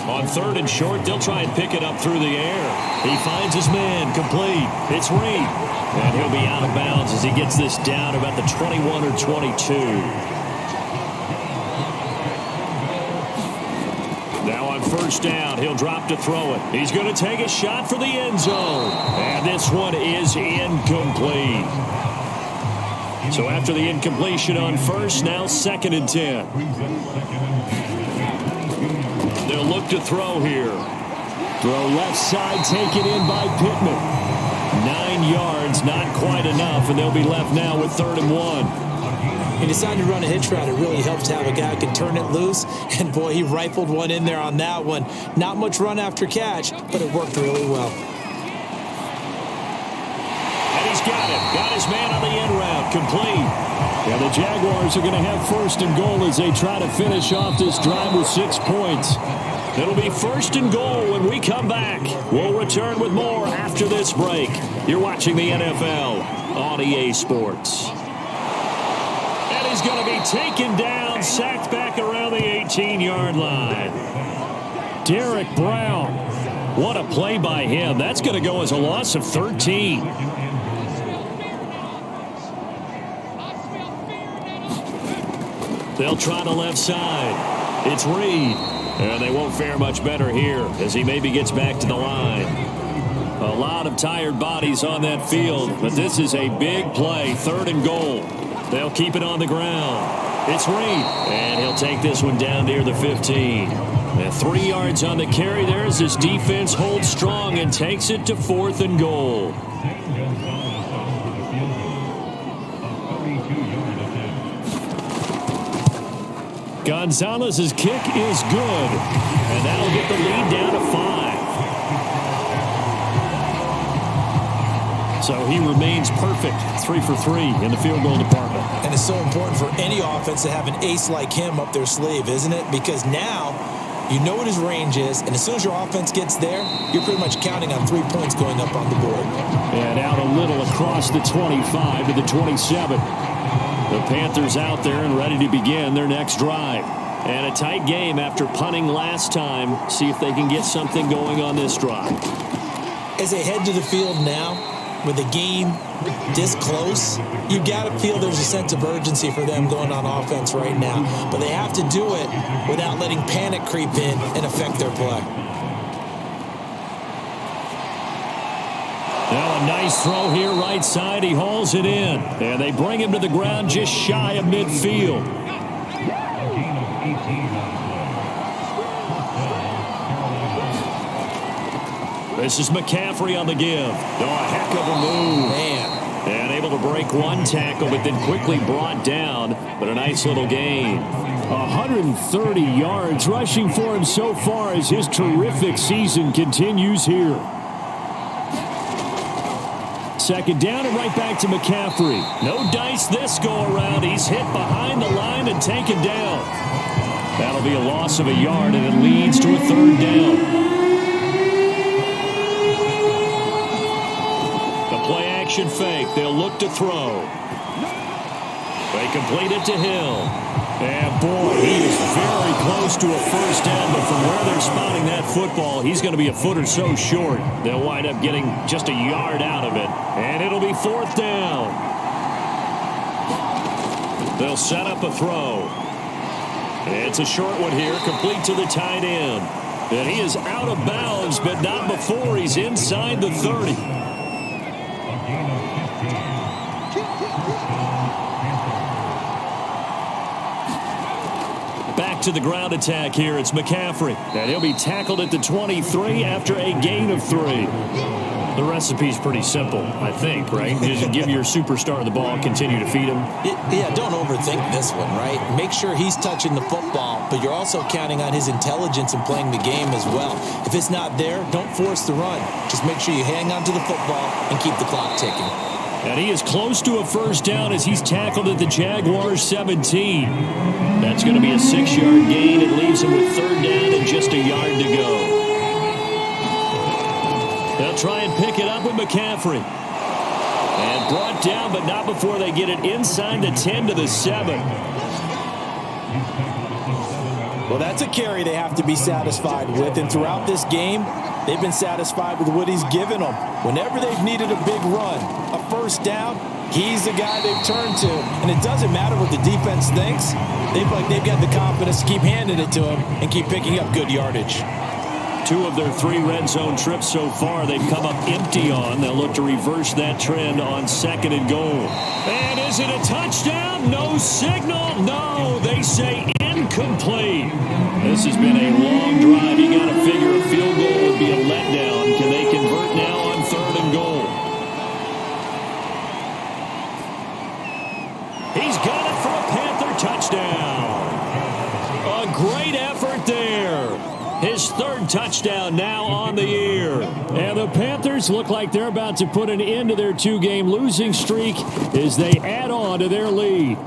On 3rd and short, they'll try and pick it up through the air. He finds his man, complete. It's Reed. And he'll be out of bounds as he gets this down about the 21 or 22. Now on 1st down, he'll drop to throw it. He's going to take a shot for the end zone. And this one is incomplete. So after the incompletion on 1st, now 2nd and 10. They'll look to throw here. Throw left side, taken in by Pittman. 9 yards, not quite enough, and they'll be left now with 3rd and 1. He decided to run a hitch route. It really helps to have a guy who can turn it loose. And, boy, he rifled one in there on that one. Not much run after catch, but it worked really well. And he's got it. Got his man on the end route. Complete. Yeah, the Jaguars are going to have 1st and goal as they try to finish off this drive with 6 points. It'll be 1st and goal when we come back. We'll return with more after this break. You're watching the NFL on EA Sports. And he's going to be taken down, sacked back around the 18-yard line. Derek Brown. What a play by him. That's going to go as a loss of 13. They'll try the left side. It's Reed. And they won't fare much better here as he maybe gets back to the line. A lot of tired bodies on that field, but this is a big play, 3rd and goal. They'll keep it on the ground. It's Reed, and he'll take this one down near the 15. And 3 yards on the carry there as his defense holds strong and takes it to 4th and goal. Gonzalez's kick is good, and that'll get the lead down to 5. So he remains perfect, 3 for 3 in the field goal department. And it's so important for any offense to have an ace like him up their sleeve, isn't it? Because now you know what his range is, and as soon as your offense gets there, you're pretty much counting on 3 points going up on the board. And out a little across the 25 to the 27. The Panthers out there and ready to begin their next drive. And a tight game after punting last time. See if they can get something going on this drive. As they head to the field now, with the game this close, you got to feel there's a sense of urgency for them going on offense right now. But they have to do it without letting panic creep in and affect their play. Now a nice throw here right side. He hauls it in. And they bring him to the ground just shy of midfield. This is McCaffrey on the give. Oh, a heck of a move. Man. And able to break one tackle, but then quickly brought down. But a nice little gain. 130 yards rushing for him so far as his terrific season continues here. 2nd down and right back to McCaffrey. No dice this go around. He's hit behind the line and taken down. That'll be a loss of a yard, and it leads to a 3rd down. The play action fake. They'll look to throw. They complete it to Hill. And boy, he is very close to a 1st down, but from where they're spotting that football, he's going to be a foot or so short. They'll wind up getting just a yard out of it, and it'll be 4th down. They'll set up a throw. It's a short one here, complete to the tight end. And he is out of bounds, but not before he's inside the 30. Back to the ground attack here. It's McCaffrey. And he'll be tackled at the 23 after a gain of 3. The recipe's pretty simple, I think, right? Just give your superstar the ball, continue to feed him. Yeah, don't overthink this one, right? Make sure he's touching the football, but you're also counting on his intelligence in playing the game as well. If it's not there, don't force the run. Just make sure you hang on to the football and keep the clock ticking. And he is close to a 1st down as he's tackled at the Jaguars 17. That's going to be a 6-yard gain. It leaves him with 3rd down and just a yard to go. They'll try and pick it up with McCaffrey. And brought down, but not before they get it inside the 10 to the 7. Well, that's a carry they have to be satisfied with. And throughout this game, they've been satisfied with what he's given them. Whenever they've needed a big run, a 1st down, he's the guy they've turned to. And it doesn't matter what the defense thinks. They've got the confidence to keep handing it to him and keep picking up good yardage. 2 of their 3 red zone trips so far they've come up empty on. They'll look to reverse that trend on 2nd and goal. And is it a touchdown? No signal. No, they say incomplete. This has been a long drive. You got to figure a field goal would be a letdown. Can they convert now on 3rd and goal? He's got it for a Panther touchdown. A great effort there. His 3rd touchdown now on the year. And the Panthers look like they're about to put an end to their 2-game losing streak as they add on to their lead.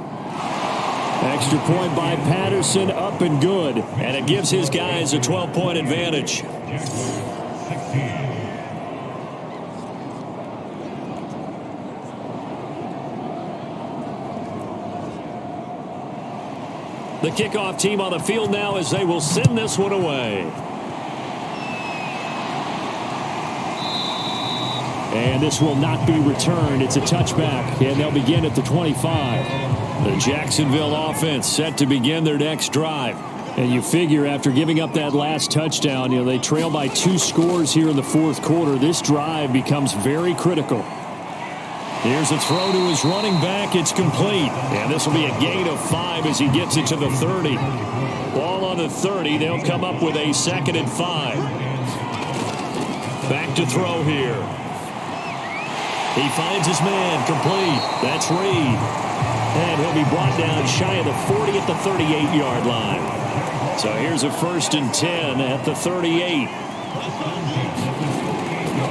Extra point by Patterson, up and good. And it gives his guys a 12-point advantage. The kickoff team on the field now as they will send this one away. And this will not be returned. It's a touchback, and they'll begin at the 25. The Jacksonville offense set to begin their next drive. And you figure after giving up that last touchdown, they trail by 2 scores here in the fourth quarter. This drive becomes very critical. Here's a throw to his running back. It's complete. And this will be a gain of 5 as he gets it to the 30. Ball on the 30. They'll come up with a 2nd and 5. Back to throw here. He finds his man. Complete. That's Reed. And he'll be brought down shy of the 40 at the 38-yard line. So here's a 1st and 10 at the 38.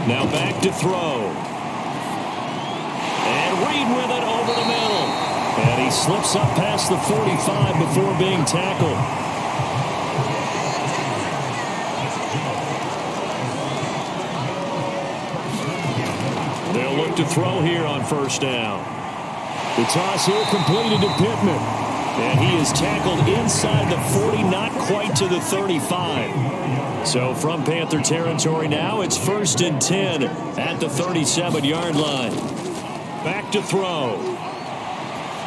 Now back to throw. And Reed with it over the middle. And he slips up past the 45 before being tackled. They'll look to throw here on 1st down. The toss here completed to Pittman. And he is tackled inside the 40, not quite to the 35. So from Panther territory now, it's 1st and 10 at the 37-yard line. Back to throw.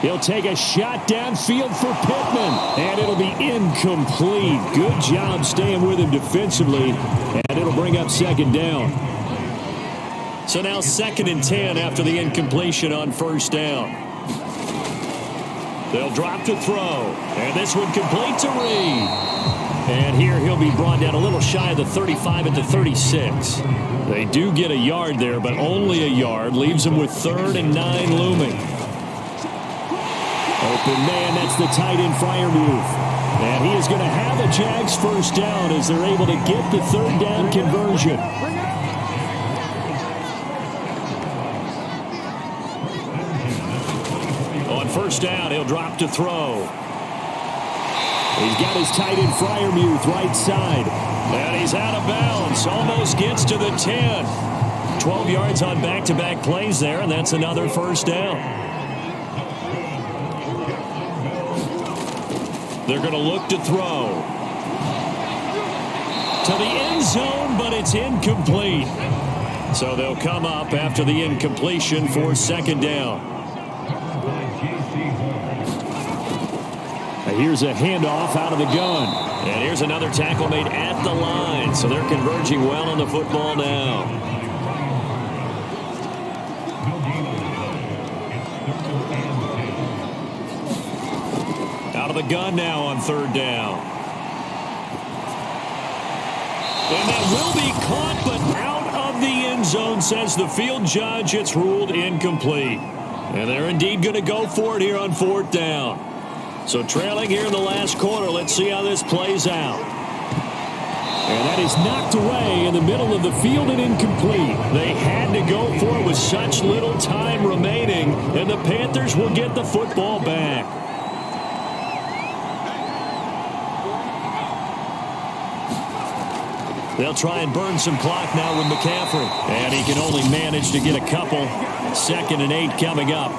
He'll take a shot downfield for Pittman. And it'll be incomplete. Good job staying with him defensively. And it'll bring up 2nd down. So now 2nd and 10 after the incompletion on 1st down. They'll drop to throw. And this one complete to Reed. And here he'll be brought down a little shy of the 35 at the 36. They do get a yard there, but only a yard. Leaves them with 3rd and 9 looming. Open man, that's the tight end Freiermuth. And he is going to have a Jags 1st down as they're able to get the 3rd down conversion. On 1st down, he'll drop to throw. He's got his tight end Freiermuth right side. And he's out of bounds. Almost gets to the 10. 12 yards on back-to-back plays there, and that's another 1st down. They're going to look to throw. To the end zone, but it's incomplete. So they'll come up after the incompletion for 2nd down. Here's a handoff out of the gun. And here's another tackle made at the line. So they're converging well on the football now. Out of the gun now on 3rd down. And that will be caught, but out of the end zone, says the field judge. It's ruled incomplete. And they're indeed going to go for it here on 4th down. So trailing here in the last quarter. Let's see how this plays out. And that is knocked away in the middle of the field and incomplete. They had to go for it with such little time remaining, and the Panthers will get the football back. They'll try and burn some clock now with McCaffrey. And he can only manage to get a couple. 2nd and 8 coming up.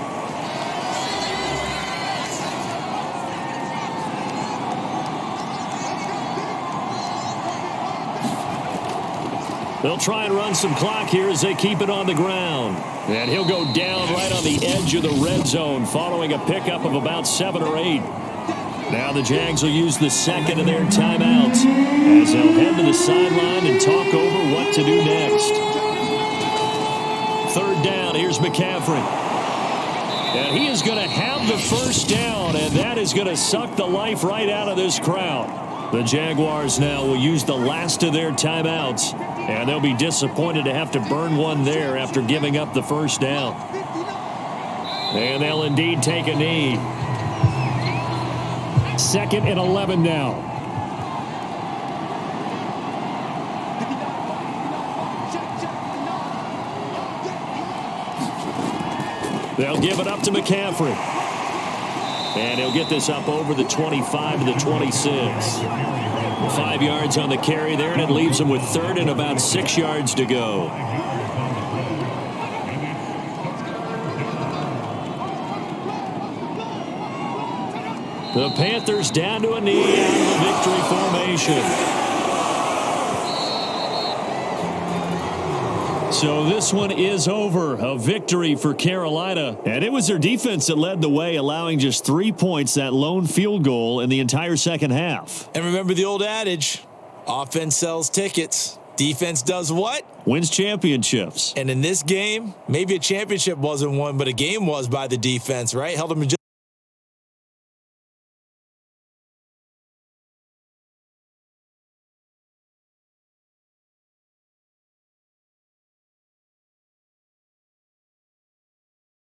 They'll try and run some clock here as they keep it on the ground. And he'll go down right on the edge of the red zone following a pickup of about 7 or 8. Now the Jags will use the 2nd of their timeouts as they'll head to the sideline and talk over what to do next. 3rd down, here's McCaffrey. And he is going to have the 1st down, and that is going to suck the life right out of this crowd. The Jaguars now will use the last of their timeouts, and they'll be disappointed to have to burn one there after giving up the 1st down. And they'll indeed take a knee. 2nd and 11 now. They'll give it up to McCaffrey. And he'll get this up over the 25 to the 26. 5 yards on the carry there, and it leaves him with 3rd and about 6 yards to go. The Panthers down to a knee out of the victory formation. So this one is over. A victory for Carolina. And it was their defense that led the way, allowing just 3 points, that lone field goal in the entire second half. And remember the old adage, offense sells tickets. Defense does what? Wins championships. And in this game, maybe a championship wasn't won, but a game was by the defense, right? Held them in just